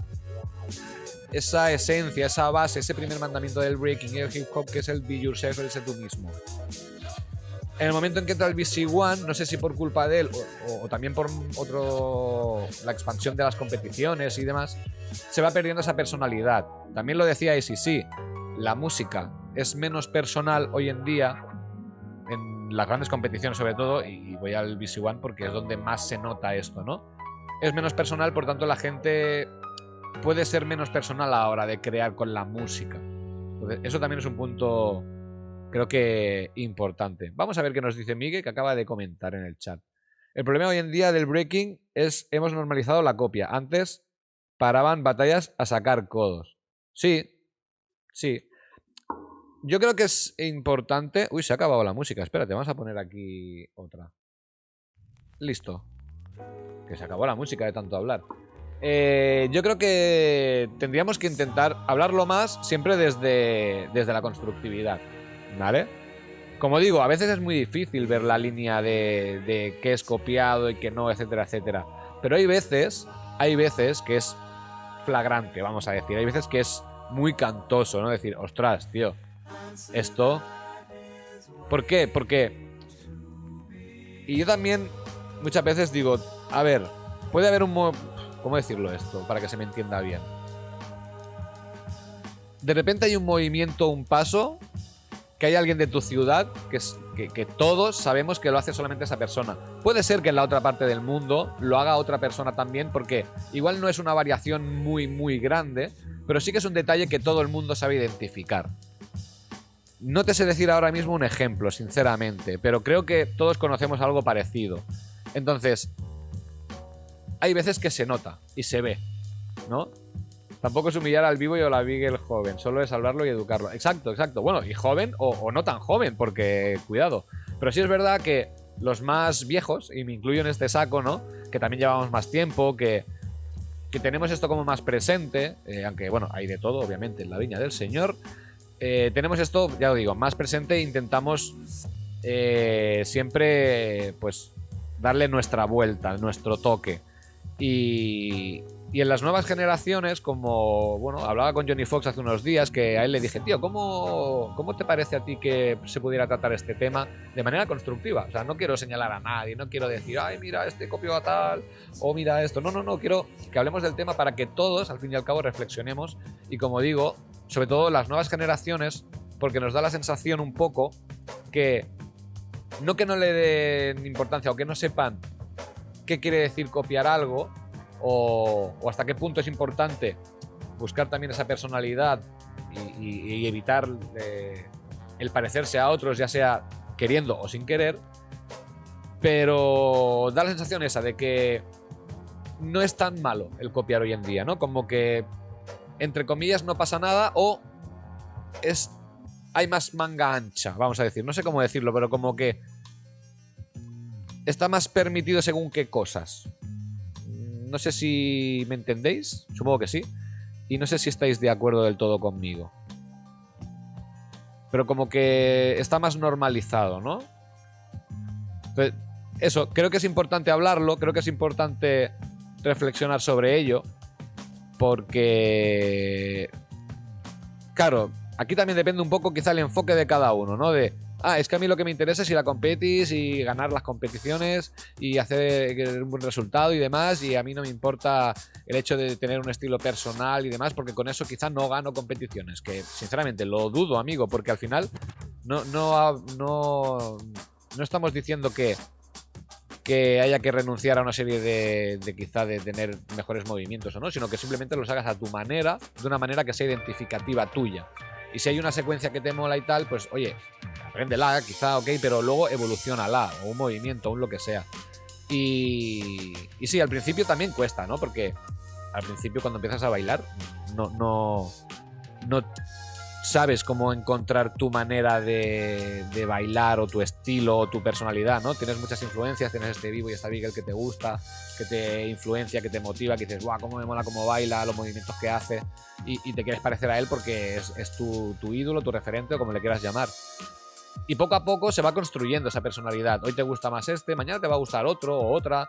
esencia, esa base, ese primer mandamiento del breaking y el hip hop, que es el be yourself, el sé tú mismo. En el momento en que entra el BC One, no sé si por culpa de él o también por la expansión de las competiciones y demás, se va perdiendo esa personalidad. También lo decía ACC, la música es menos personal hoy en día, en las grandes competiciones sobre todo, y voy al BC One porque es donde más se nota esto, ¿no? Es menos personal, por tanto la gente puede ser menos personal a la hora de crear con la música. Entonces, eso también es un punto, creo que importante. Vamos a ver qué nos dice Miguel, que acaba de comentar en el chat. El problema hoy en día del breaking es hemos normalizado la copia. Antes paraban batallas a sacar codos. Sí, sí. Yo creo que es importante... Uy, se ha acabado la música. Espérate, vamos a poner aquí otra. Listo. Que se acabó la música de tanto hablar. Yo creo que tendríamos que intentar hablarlo más siempre desde la constructividad, ¿vale? Como digo, a veces es muy difícil ver la línea de qué es copiado y qué no, etcétera, etcétera. Pero hay veces que es flagrante, vamos a decir. Hay veces que es muy cantoso, ¿no? Decir, ostras, tío, esto... ¿Por qué? Porque... Y yo también muchas veces digo, a ver, puede haber un... ¿Cómo decirlo esto? Para que se me entienda bien. De repente hay un movimiento, un paso, que hay alguien de tu ciudad que todos sabemos que lo hace solamente esa persona. Puede ser que en la otra parte del mundo lo haga otra persona también, porque igual no es una variación muy, muy grande, pero sí que es un detalle que todo el mundo sabe identificar. No te sé decir ahora mismo un ejemplo, sinceramente, pero creo que todos conocemos algo parecido. Entonces, hay veces que se nota y se ve, ¿no? Tampoco es humillar al vivo y a la Beagle joven, solo es hablarlo y educarlo. Exacto, exacto. Bueno, y joven o no tan joven, porque cuidado. Pero sí es verdad que los más viejos, y me incluyo en este saco, ¿no? Que también llevamos más tiempo, que tenemos esto como más presente, aunque bueno, hay de todo, obviamente, en la viña del Señor. Tenemos esto, ya lo digo, más presente e intentamos siempre, pues, darle nuestra vuelta, nuestro toque. Y en las nuevas generaciones, como, bueno, hablaba con Johnny Fox hace unos días, que a él le dije, tío, ¿cómo te parece a ti que se pudiera tratar este tema de manera constructiva? O sea, no quiero señalar a nadie, no quiero decir, ay, mira, este copió a tal, o mira esto. No, quiero que hablemos del tema para que todos, al fin y al cabo, reflexionemos. Y como digo, sobre todo las nuevas generaciones, porque nos da la sensación un poco que no le den importancia o que no sepan qué quiere decir copiar algo, o hasta qué punto es importante buscar también esa personalidad y evitar el parecerse a otros, ya sea queriendo o sin querer, pero da la sensación esa de que no es tan malo el copiar hoy en día, ¿no? Como que, entre comillas, no pasa nada, o hay más manga ancha, vamos a decir, no sé cómo decirlo, pero como que está más permitido según qué cosas. No sé si me entendéis, supongo que sí, y no sé si estáis de acuerdo del todo conmigo. Pero como que está más normalizado, ¿no? Entonces, eso, creo que es importante hablarlo, creo que es importante reflexionar sobre ello, porque, claro, aquí también depende un poco quizá el enfoque de cada uno, ¿no? Es que a mí lo que me interesa es ir a competis y ganar las competiciones y hacer un buen resultado y demás, y a mí no me importa el hecho de tener un estilo personal y demás, porque con eso quizá no gano competiciones, que sinceramente lo dudo, amigo, porque al final no estamos diciendo que haya que renunciar a una serie de quizá de tener mejores movimientos o no, sino que simplemente los hagas a tu manera, de una manera que sea identificativa tuya. Y si hay una secuencia que te mola y tal, pues oye, apréndela, quizá, ok, pero luego evolucionala, o un movimiento, o un lo que sea. Y sí, al principio también cuesta, ¿no? Porque al principio cuando empiezas a bailar, no sabes cómo encontrar tu manera de bailar, o tu estilo, o tu personalidad, ¿no? Tienes muchas influencias, tienes este vivo y esta Beagle que te gusta, que te influencia, que te motiva, que dices, guau, cómo me mola cómo baila, los movimientos que hace, y te quieres parecer a él porque es tu ídolo, tu referente, o como le quieras llamar. Y poco a poco se va construyendo esa personalidad. Hoy te gusta más mañana te va a gustar otro o otra,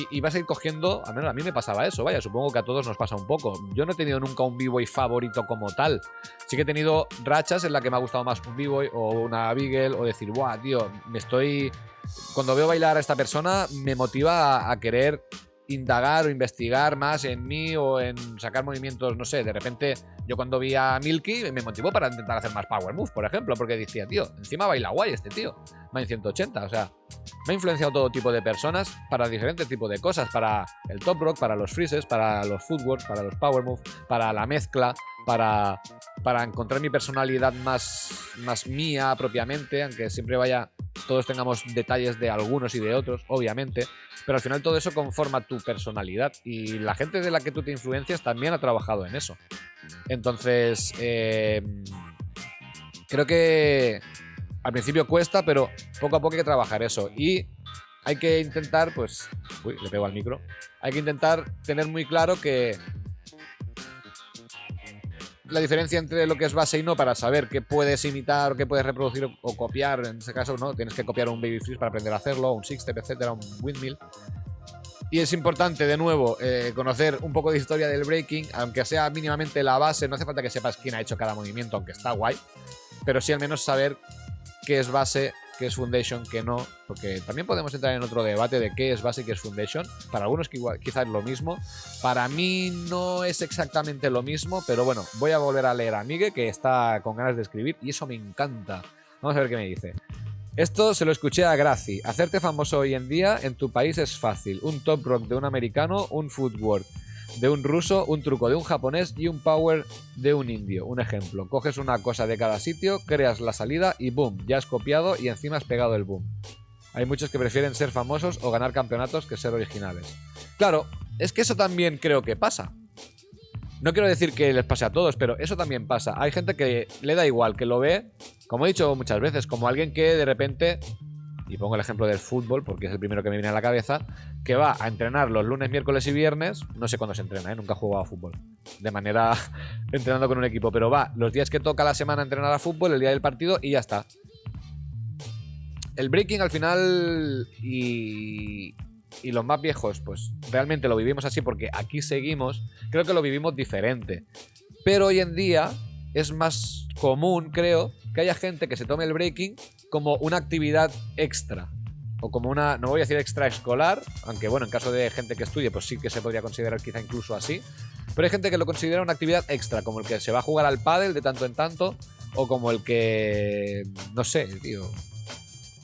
y vas a ir cogiendo, al menos a mí me pasaba eso, vaya, supongo que a todos nos pasa un poco. Yo no he tenido nunca un b-boy favorito como tal. Sí que he tenido rachas en las que me ha gustado más un b-boy o una Beagle, o decir, guau, tío, cuando veo bailar a esta persona me motiva a querer indagar o investigar más en mí, o en sacar movimientos, no sé, de repente yo cuando vi a Milky me motivó para intentar hacer más power move, por ejemplo, porque decía, tío, encima baila guay este tío, Main 180, o sea, me ha influenciado todo tipo de personas para diferentes tipos de cosas, para el top rock, para los freezes, para los footwork, para los power move, para la mezcla, para encontrar mi personalidad más mía propiamente, aunque siempre todos tengamos detalles de algunos y de otros, obviamente, pero al final todo eso conforma tu personalidad, y la gente de la que tú te influencias también ha trabajado en eso. Entonces, creo que al principio cuesta, pero poco a poco hay que trabajar eso, y hay que intentar, pues, le pego al micro, hay que intentar tener muy claro que la diferencia entre lo que es base y no, para saber qué puedes imitar o qué puedes reproducir o copiar. En ese caso, no tienes que copiar un baby freeze para aprender a hacerlo, un six step, etcétera, un windmill. Y es importante, de nuevo, conocer un poco de historia del breaking, aunque sea mínimamente la base. No hace falta que sepas quién ha hecho cada movimiento, aunque está guay, pero sí al menos saber qué es base, qué es foundation, qué no, porque también podemos entrar en otro debate de qué es base y qué es foundation. Para algunos quizás es lo mismo, para mí no es exactamente lo mismo, pero bueno, voy a volver a leer a Miguel, que está con ganas de escribir, y eso me encanta. Vamos a ver qué me dice. Esto se lo escuché a Graci. Hacerte famoso hoy en día en tu país es fácil. Un top rock de un americano, un footwork de un ruso, un truco de un japonés y un power de un indio. Un ejemplo, coges una cosa de cada sitio, creas la salida y boom, ya has copiado y encima has pegado el boom. Hay muchos que prefieren ser famosos o ganar campeonatos que ser originales. Claro, es que eso también creo que pasa. No quiero decir que les pase a todos, pero eso también pasa. Hay gente que le da igual, que lo ve, como he dicho muchas veces, como alguien que de repente, y pongo el ejemplo del fútbol porque es el primero que me viene a la cabeza, que va a entrenar los lunes, miércoles y viernes, no sé cuándo se entrena, nunca he jugado a fútbol, de manera entrenando con un equipo, pero va los días que toca la semana a entrenar a fútbol, el día del partido y ya está. El breaking al final y los más viejos, pues realmente lo vivimos así porque aquí seguimos, creo que lo vivimos diferente. Pero hoy en día es más común, creo, que haya gente que se tome el breaking como una actividad extra. O como una, no voy a decir extraescolar, aunque bueno, en caso de gente que estudie, pues sí que se podría considerar quizá incluso así. Pero hay gente que lo considera una actividad extra, como el que se va a jugar al pádel de tanto en tanto, o como el que, no sé, tío.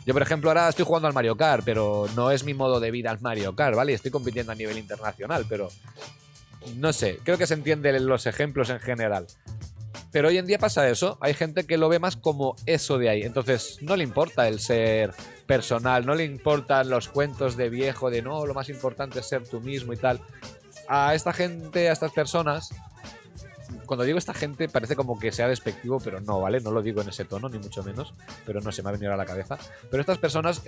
Yo, por ejemplo, ahora estoy jugando al Mario Kart, pero no es mi modo de vida al Mario Kart, ¿vale? Estoy compitiendo a nivel internacional, pero no sé, creo que se entienden los ejemplos en general. Pero hoy en día pasa eso, hay gente que lo ve más como eso de ahí, entonces no le importa el ser personal, no le importan los cuentos de viejo, de no, lo más importante es ser tú mismo y tal. A esta gente, a estas personas, cuando digo esta gente parece como que sea despectivo, pero no, ¿vale? No lo digo en ese tono, ni mucho menos, pero no se me ha venido a la cabeza. Pero estas personas,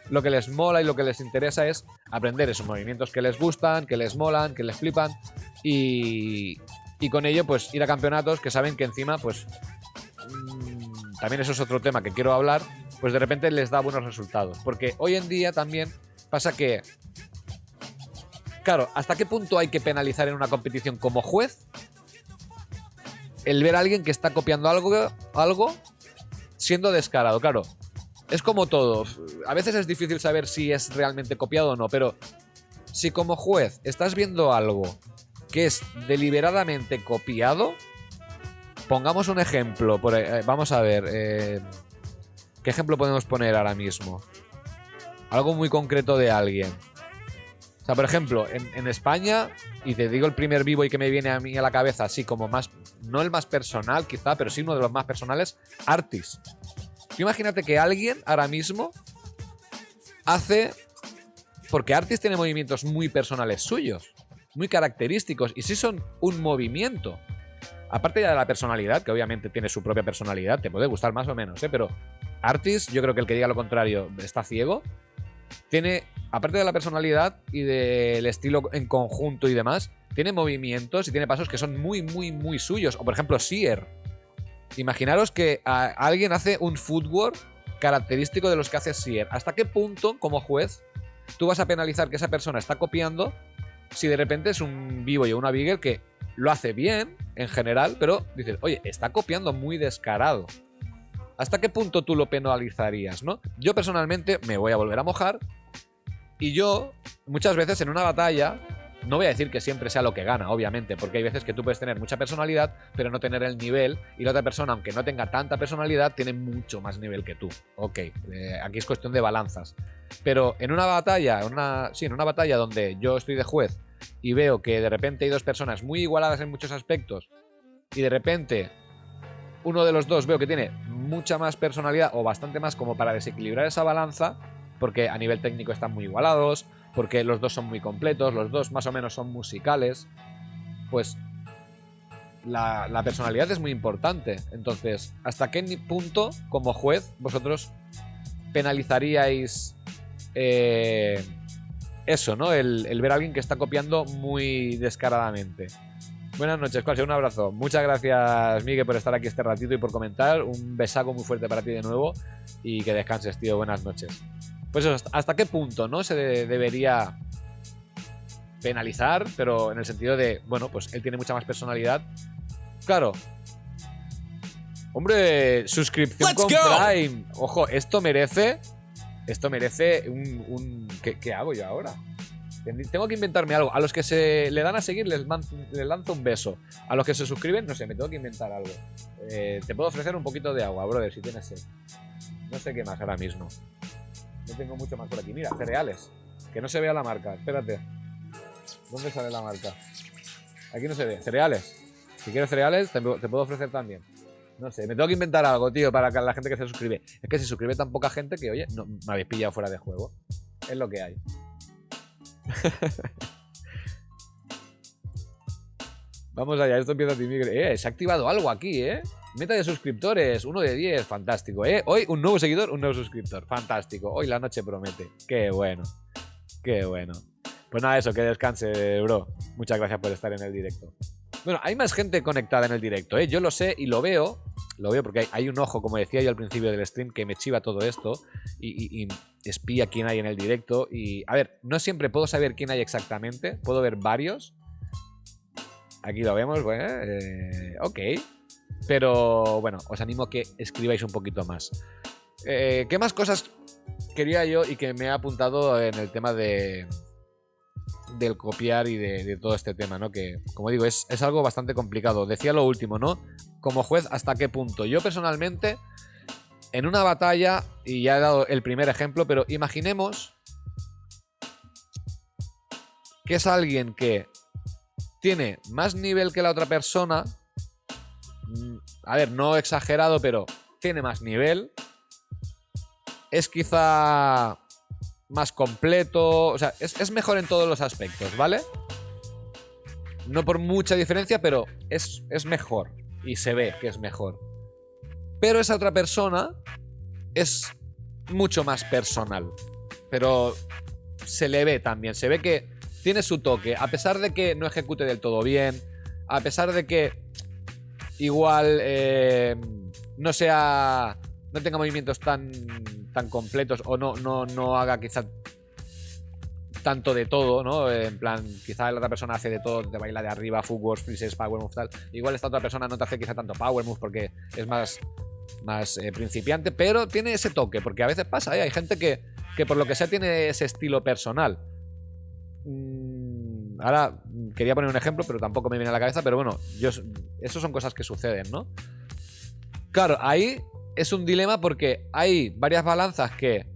lo que les mola y lo que les interesa es aprender esos movimientos que les gustan, que les molan, que les flipan y con ello pues ir a campeonatos que saben que encima pues también eso es otro tema que quiero hablar, pues de repente les da buenos resultados. Porque hoy en día también pasa que, claro, ¿hasta qué punto hay que penalizar en una competición como juez el ver a alguien que está copiando algo siendo descarado? Claro, es como todo. A veces es difícil saber si es realmente copiado o no, pero si como juez estás viendo algo que es deliberadamente copiado, pongamos un ejemplo. Vamos a ver, ¿qué ejemplo podemos poner ahora mismo? Algo muy concreto de alguien. O sea, por ejemplo, en España, y te digo el primer vivo y que me viene a mí a la cabeza, así como más, no el más personal quizá, pero sí uno de los más personales, Artis. Tú imagínate que alguien ahora mismo hace, porque Artis tiene movimientos muy personales suyos, muy característicos, y sí son un movimiento. Aparte ya de la personalidad, que obviamente tiene su propia personalidad, te puede gustar más o menos, pero Artis, yo creo que el que diga lo contrario está ciego. Tiene, aparte de la personalidad y del estilo en conjunto y demás, tiene movimientos y tiene pasos que son muy, muy, muy suyos. O por ejemplo, Seer. Imaginaros que alguien hace un footwork característico de los que hace Seer. ¿Hasta qué punto, como juez, tú vas a penalizar que esa persona está copiando si de repente es un vivo y una beagle que lo hace bien en general, pero dices, oye, está copiando muy descarado? ¿Hasta qué punto tú lo penalizarías, no? Yo personalmente me voy a volver a mojar y yo muchas veces en una batalla, no voy a decir que siempre sea lo que gana, obviamente, porque hay veces que tú puedes tener mucha personalidad pero no tener el nivel y la otra persona, aunque no tenga tanta personalidad, tiene mucho más nivel que tú. Ok, aquí es cuestión de balanzas. Pero en una batalla, en una batalla donde yo estoy de juez y veo que de repente hay dos personas muy igualadas en muchos aspectos y de repente uno de los dos veo que tiene mucha más personalidad o bastante más como para desequilibrar esa balanza, porque a nivel técnico están muy igualados, porque los dos son muy completos, los dos más o menos son musicales, pues la personalidad es muy importante. Entonces, ¿hasta qué punto, como juez, vosotros penalizaríais eso, ¿no? El ver a alguien que está copiando muy descaradamente? Buenas noches, Quasi, un abrazo. Muchas gracias, Miguel, por estar aquí este ratito y por comentar. Un besaco muy fuerte para ti de nuevo y que descanses, tío. Buenas noches. Pues eso, ¿hasta qué punto, no se debería penalizar? Pero en el sentido de, bueno, pues él tiene mucha más personalidad. Claro. Hombre, suscripción con Prime. Ojo, esto merece un ¿qué hago yo ahora? Tengo que inventarme algo. A los que se le dan a seguir les lanzo un beso. A los que se suscriben, no sé, me tengo que inventar algo. Te puedo ofrecer un poquito de agua, brother, si tienes sed. No sé qué más ahora mismo. No tengo mucho más por aquí. Mira, cereales. Que no se vea la marca. Espérate. ¿Dónde sale la marca? Aquí no se ve. Cereales. Si quieres cereales, te puedo ofrecer también. No sé, me tengo que inventar algo, tío, para que la gente que se suscribe. Es que se suscribe tan poca gente que, oye, no, me habéis pillado fuera de juego. Es lo que hay. Vamos allá, esto empieza a timir. Se ha activado algo aquí, Meta de suscriptores, 1 de 10, fantástico, Hoy un nuevo seguidor, un nuevo suscriptor, fantástico. Hoy la noche promete. Qué bueno. Qué bueno. Pues nada, eso, que descanse, bro. Muchas gracias por estar en el directo. Bueno, hay más gente conectada en el directo, Yo lo sé y lo veo porque hay un ojo, como decía yo al principio del stream, que me chiva todo esto y espía quién hay en el directo. Y, a ver, no siempre puedo saber quién hay exactamente. Puedo ver varios. Aquí lo vemos, bueno, ok. Pero, bueno, os animo a que escribáis un poquito más. ¿Qué más cosas quería yo y que me he apuntado en el tema del copiar y de todo este tema, ¿no? Que, como digo, es algo bastante complicado. Decía lo último, ¿no? Como juez, ¿hasta qué punto? Yo personalmente, en una batalla, y ya he dado el primer ejemplo, pero imaginemos que es alguien que tiene más nivel que la otra persona. A ver, no exagerado, pero tiene más nivel. Es quizá más completo. O sea, es mejor en todos los aspectos, ¿vale? No por mucha diferencia, pero es mejor. Y se ve que es mejor. Pero esa otra persona es mucho más personal. Pero se le ve también. Se ve que tiene su toque. A pesar de que no ejecute del todo bien. A pesar de que igual no tenga movimientos tan completos. O no haga quizá tanto de todo, ¿no? En plan, quizá la otra persona hace de todo, te baila de arriba, footwork, freezes, power move, tal. Igual esta otra persona no te hace quizá tanto power move porque es más principiante, pero tiene ese toque, porque a veces pasa, hay gente que por lo que sea tiene ese estilo personal. Ahora quería poner un ejemplo, pero tampoco me viene a la cabeza, pero bueno, eso son cosas que suceden, ¿no? Claro, ahí es un dilema porque hay varias balanzas que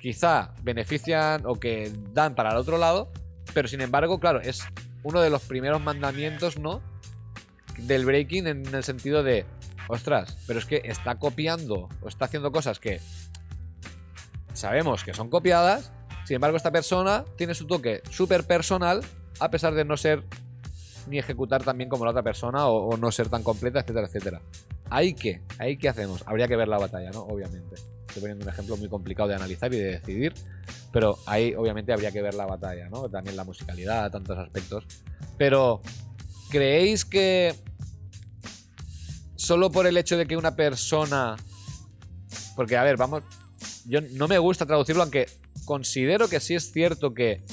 quizá benefician o que dan para el otro lado, pero sin embargo, claro, es uno de los primeros mandamientos, ¿no? Del breaking, en el sentido de, ostras, pero es que está copiando o está haciendo cosas que sabemos que son copiadas. Sin embargo, esta persona tiene su toque súper personal, a pesar de no ser ni ejecutar tan bien como la otra persona o no ser tan completa, etcétera, etcétera. ¿Ahí qué hacemos? Habría que ver la batalla, ¿no? Obviamente. Estoy poniendo un ejemplo muy complicado de analizar y de decidir, pero ahí obviamente habría que ver la batalla, ¿no? También la musicalidad, tantos aspectos. Pero, ¿creéis que solo por el hecho de que una persona... Porque, a ver, vamos... Yo no me gusta traducirlo, aunque considero que sí es cierto que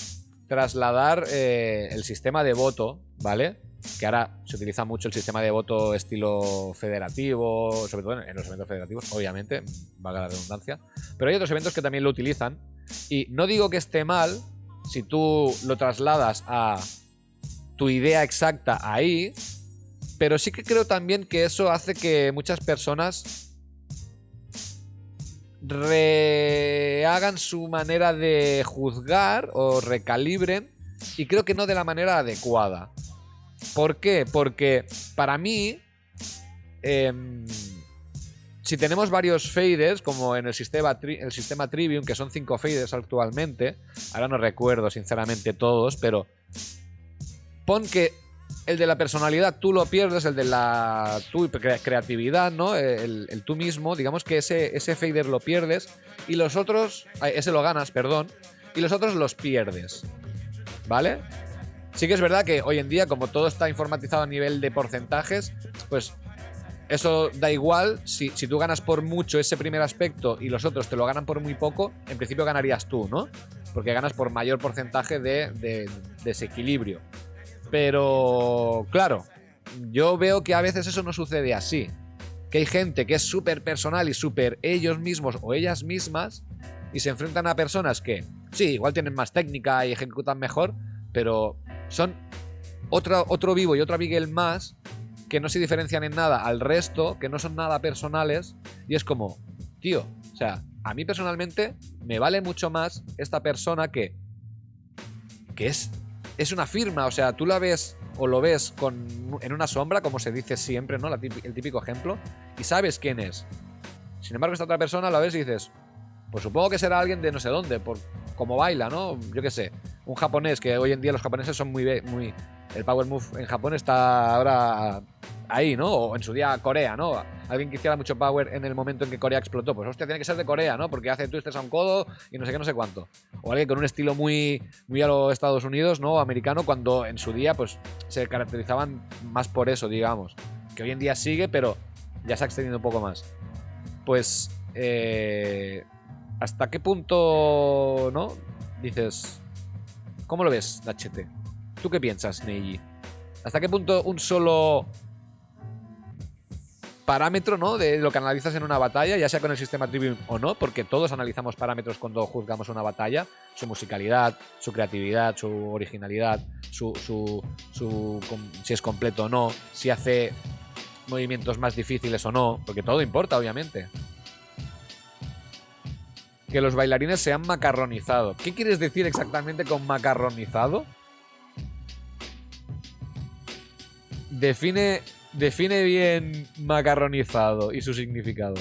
trasladar el sistema de voto, ¿vale? Que ahora se utiliza mucho el sistema de voto estilo federativo, sobre todo en los eventos federativos, obviamente, valga la redundancia. Pero hay otros eventos que también lo utilizan. Y no digo que esté mal si tú lo trasladas a tu idea exacta ahí, pero sí que creo también que eso hace que muchas personas rehagan su manera de juzgar o recalibren, y creo que no de la manera adecuada. ¿Por qué? Porque para mí, si tenemos varios faders, como en el sistema Trivium, que son 5 faders actualmente, ahora no recuerdo sinceramente todos, pero pon que el de la personalidad tú lo pierdes, el de la creatividad, ¿no? El tú mismo, digamos que ese fader lo pierdes y los otros, ese lo ganas, perdón, y los otros los pierdes, ¿vale? Sí que es verdad que hoy en día, como todo está informatizado a nivel de porcentajes, pues eso da igual. Si tú ganas por mucho ese primer aspecto y los otros te lo ganan por muy poco, en principio ganarías tú, ¿no? Porque ganas por mayor porcentaje de desequilibrio. Pero, claro, yo veo que a veces eso no sucede así. Que hay gente que es súper personal y súper ellos mismos o ellas mismas y se enfrentan a personas que, sí, igual tienen más técnica y ejecutan mejor, pero son otro vivo y otro Miguel más que no se diferencian en nada al resto, que no son nada personales, y es como, tío, o sea, a mí personalmente me vale mucho más esta persona que es es una firma, o sea, tú la ves o lo ves en una sombra, como se dice siempre, ¿no? El típico ejemplo, y sabes quién es. Sin embargo, esta otra persona la ves y dices, pues supongo que será alguien de no sé dónde, por cómo baila, ¿no? Yo qué sé, un japonés, que hoy en día los japoneses son muy... El Power Move en Japón está ahora ahí, ¿no? O en su día Corea, ¿no? Alguien que hiciera mucho power en el momento en que Corea explotó. Pues hostia, tiene que ser de Corea, ¿no? Porque hace twisters a un codo y no sé qué, no sé cuánto. O alguien con un estilo muy a los Estados Unidos, ¿no? Americano, cuando en su día, pues, se caracterizaban más por eso, digamos. Que hoy en día sigue, pero ya se ha extendido un poco más. Pues, ¿hasta qué punto, no? Dices, ¿cómo lo ves, Dachete? ¿Tú qué piensas, Neji? ¿Hasta qué punto un solo parámetro, ¿no? De lo que analizas en una batalla, ya sea con el sistema Trivium o no, porque todos analizamos parámetros cuando juzgamos una batalla, su musicalidad, su creatividad, su originalidad, si es completo o no, si hace movimientos más difíciles o no, porque todo importa, obviamente. Que los bailarines se han macarronizado. ¿Qué quieres decir exactamente con macarronizado? Define bien macarronizado y su significado.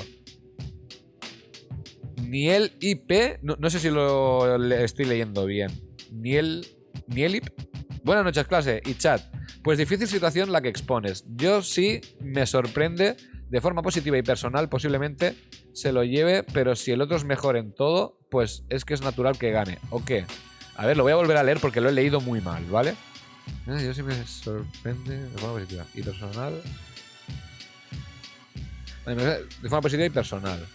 Niel IP, no sé si lo estoy leyendo bien. Nielip. Buenas noches, clase y chat. Pues difícil situación la que expones. Yo sí me sorprende de forma positiva y personal, posiblemente se lo lleve, pero si el otro es mejor en todo, pues es que es natural que gane. ¿O qué? A ver, lo voy a volver a leer porque lo he leído muy mal, ¿vale? Yo sí me sorprende de forma positiva y personal. De forma positiva y personal.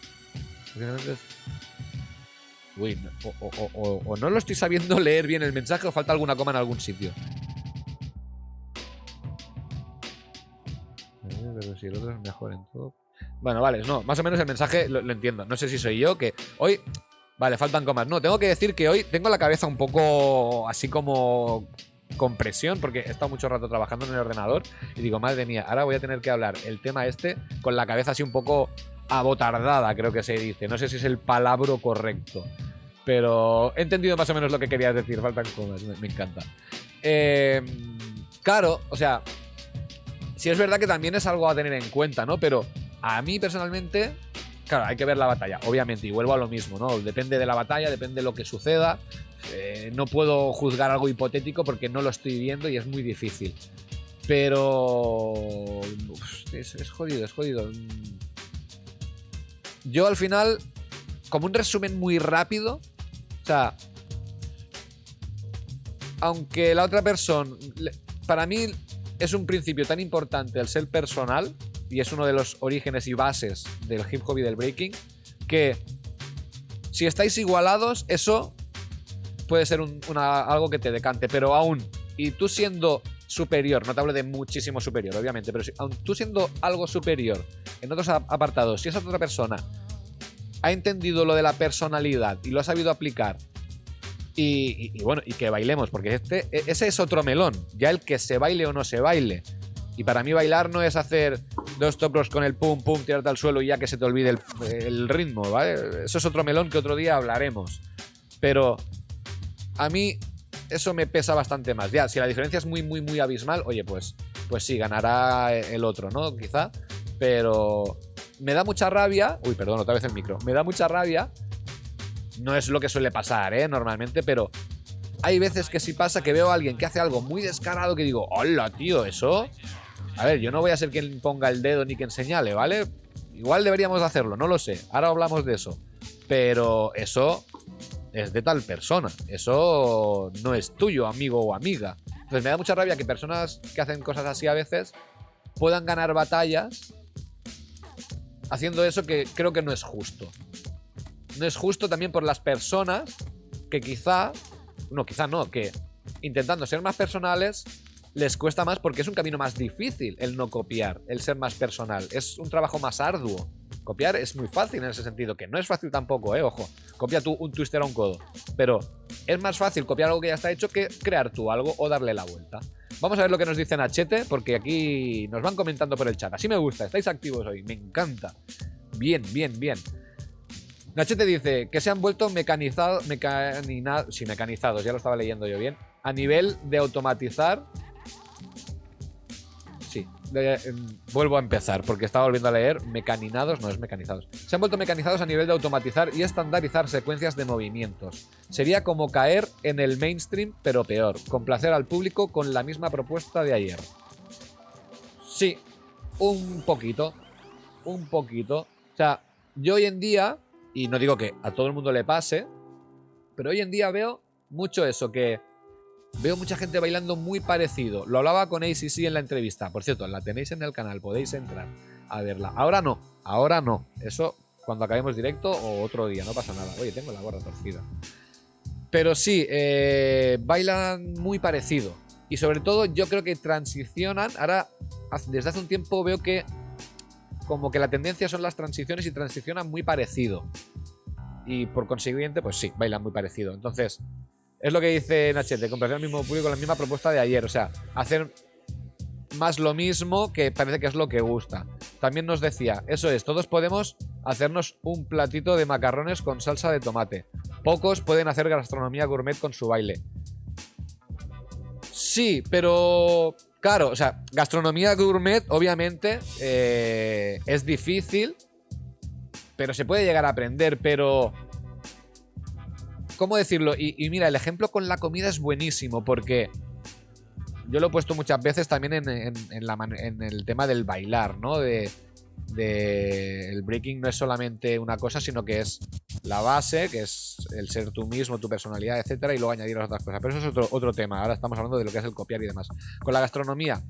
Uy, o no lo estoy sabiendo leer bien el mensaje o falta alguna coma en algún sitio. Pero si el otro es mejor en todo. Bueno, vale, no, más o menos el mensaje lo entiendo. No sé si soy yo que hoy. Vale, faltan comas. No, tengo que decir que hoy tengo la cabeza un poco así como con presión, porque he estado mucho rato trabajando en el ordenador y digo, madre mía, ahora voy a tener que hablar el tema este con la cabeza así un poco abotardada, creo que se dice. No sé si es el palabra correcto, pero he entendido más o menos lo que querías decir. Faltan comas, me encanta. Claro, o sea, sí es verdad que también es algo a tener en cuenta, ¿no? Pero a mí personalmente, claro, hay que ver la batalla, obviamente, y vuelvo a lo mismo, ¿no? Depende de la batalla, depende de lo que suceda. No puedo juzgar algo hipotético porque no lo estoy viendo y es muy difícil. Pero es jodido, es jodido. Yo al final, como un resumen muy rápido, o sea, aunque la otra persona, para mí es un principio tan importante el ser personal, y es uno de los orígenes y bases del hip hop y del breaking, que si estáis igualados, eso puede ser algo que te decante, pero aún, y tú siendo superior, no te hablo de muchísimo superior, obviamente, pero aún tú siendo algo superior en otros apartados, si esa otra persona ha entendido lo de la personalidad y lo ha sabido aplicar, y bueno, y que bailemos, porque ese es otro melón, ya el que se baile o no se baile. Y para mí bailar no es hacer 2 top rocks con el pum pum, tirarte al suelo y ya que se te olvide el ritmo, ¿vale? Eso es otro melón que otro día hablaremos. Pero a mí eso me pesa bastante más. Ya, si la diferencia es muy abismal, oye, pues sí, ganará el otro, ¿no? Quizá. Pero me da mucha rabia. Uy, perdón, otra vez el micro. Me da mucha rabia. No es lo que suele pasar, normalmente, pero hay veces que sí pasa que veo a alguien que hace algo muy descarado que digo, hola, tío, eso. A ver, yo no voy a ser quien ponga el dedo ni quien señale, ¿vale? Igual deberíamos hacerlo, no lo sé. Ahora hablamos de eso. Pero eso es de tal persona. Eso no es tuyo, amigo o amiga. Entonces me da mucha rabia que personas que hacen cosas así a veces puedan ganar batallas haciendo eso, que creo que no es justo. No es justo también por las personas que quizá no, que intentando ser más personales les cuesta más porque es un camino más difícil el no copiar, el ser más personal. Es un trabajo más arduo. Copiar es muy fácil en ese sentido, que no es fácil tampoco, ojo. Copia tú un twister a un codo. Pero es más fácil copiar algo que ya está hecho que crear tú algo o darle la vuelta. Vamos a ver lo que nos dice Nachete, porque aquí nos van comentando por el chat. Así me gusta, estáis activos hoy, me encanta. Bien. Nachete dice que se han vuelto mecanizados, ya lo estaba leyendo yo bien, a nivel de automatizar... Sí, vuelvo a empezar porque estaba volviendo a leer mecanizados, no es mecanizados. Se han vuelto mecanizados a nivel de automatizar y estandarizar secuencias de movimientos. Sería como caer en el mainstream, pero peor. Complacer al público con la misma propuesta de ayer. Sí, un poquito. Un poquito. O sea, yo hoy en día, y no digo que a todo el mundo le pase, pero hoy en día veo mucho eso, que veo mucha gente bailando muy parecido. Lo hablaba con ACC en la entrevista. Por cierto, la tenéis en el canal, podéis entrar a verla. Ahora no, ahora no. Eso cuando acabemos directo o otro día, no pasa nada. Oye, tengo la gorra torcida. Pero sí, bailan muy parecido. Y sobre todo yo creo que transicionan. Ahora, desde hace un tiempo veo que como que la tendencia son las transiciones y transicionan muy parecido. Y por consiguiente, pues sí, bailan muy parecido. Entonces... es lo que dice Nachete, complacer al mismo público con la misma propuesta de ayer. O sea, hacer más lo mismo que parece que es lo que gusta. También nos decía, eso es, todos podemos hacernos un platito de macarrones con salsa de tomate. Pocos pueden hacer gastronomía gourmet con su baile. Sí, pero... claro, o sea, gastronomía gourmet obviamente es difícil, pero se puede llegar a aprender, pero... ¿cómo decirlo? Y mira, el ejemplo con la comida es buenísimo porque yo lo he puesto muchas veces también en el tema del bailar, ¿no? El breaking no es solamente una cosa, sino que es la base, que es el ser tú mismo, tu personalidad, etcétera, y luego añadir las otras cosas. Pero eso es otro tema. Ahora estamos hablando de lo que es el copiar y demás. Con la gastronomía,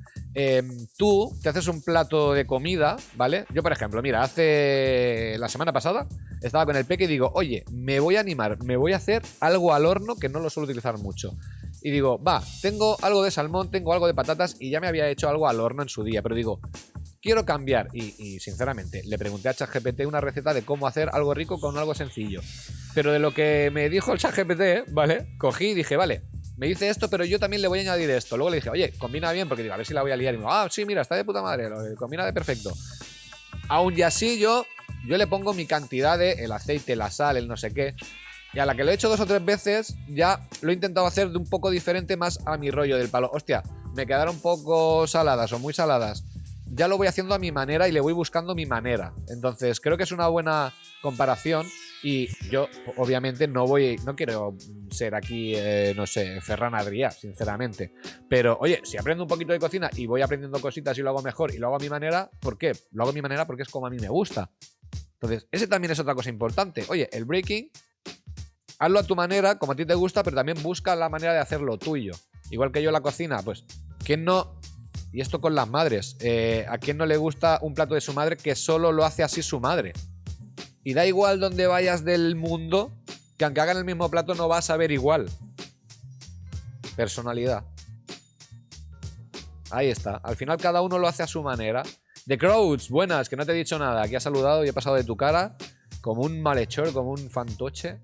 tú te haces un plato de comida, ¿vale? Yo, por ejemplo, mira, la semana pasada estaba con el peque y digo, oye, me voy a animar, me voy a hacer algo al horno que no lo suelo utilizar mucho. Y digo, va, tengo algo de salmón, tengo algo de patatas y ya me había hecho algo al horno en su día, pero digo, quiero cambiar. Y sinceramente, le pregunté a ChatGPT una receta de cómo hacer algo rico con algo sencillo. Pero de lo que me dijo el ChatGPT, ¿vale? Cogí y dije, vale, me dice esto, pero yo también le voy a añadir esto. Luego le dije, oye, combina bien, porque digo, a ver si la voy a liar. Y me digo, ah, sí, mira, está de puta madre, combina de perfecto. Aún y así yo le pongo mi cantidad de el aceite, la sal, el no sé qué. Y a la que lo he hecho 2 o 3 veces, ya lo he intentado hacer de un poco diferente, más a mi rollo del palo. Hostia, me quedaron un poco saladas o muy saladas. Ya lo voy haciendo a mi manera y le voy buscando mi manera. Entonces, creo que es una buena comparación. Y yo, obviamente, no quiero ser aquí, no sé, Ferran Adrià, sinceramente. Pero, oye, si aprendo un poquito de cocina y voy aprendiendo cositas y lo hago mejor y lo hago a mi manera, ¿por qué? Lo hago a mi manera porque es como a mí me gusta. Entonces, ese también es otra cosa importante. Oye, el breaking, hazlo a tu manera, como a ti te gusta, pero también busca la manera de hacerlo tuyo. Igual que yo la cocina, pues, ¿quién no? Y esto con las madres. ¿A quién no le gusta un plato de su madre que solo lo hace así su madre? Y da igual donde vayas del mundo, que aunque hagan el mismo plato no vas a ver igual. Personalidad. Ahí está. Al final cada uno lo hace a su manera. The Crowds, buenas, que no te he dicho nada. Aquí has saludado y he pasado de tu cara como un malhechor, como un fantoche.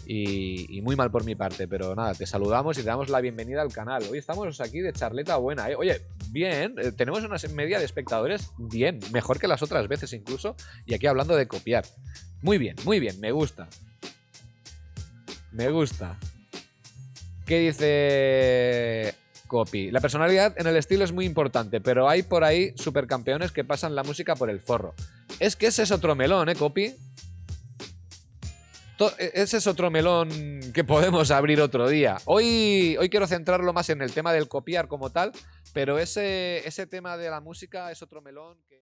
Y muy mal por mi parte, pero nada, te saludamos y te damos la bienvenida al canal. Hoy estamos aquí de charleta buena, ¿eh? Oye, bien, tenemos una media de espectadores bien, mejor que las otras veces incluso, y aquí hablando de copiar. Muy bien, me gusta. Me gusta. ¿Qué dice Copy? La personalidad en el estilo es muy importante, pero hay por ahí supercampeones que pasan la música por el forro. Es que ese es otro melón, Copy. Ese es otro melón que podemos abrir otro día. Hoy quiero centrarlo más en el tema del copiar como tal, pero ese tema de la música es otro melón que...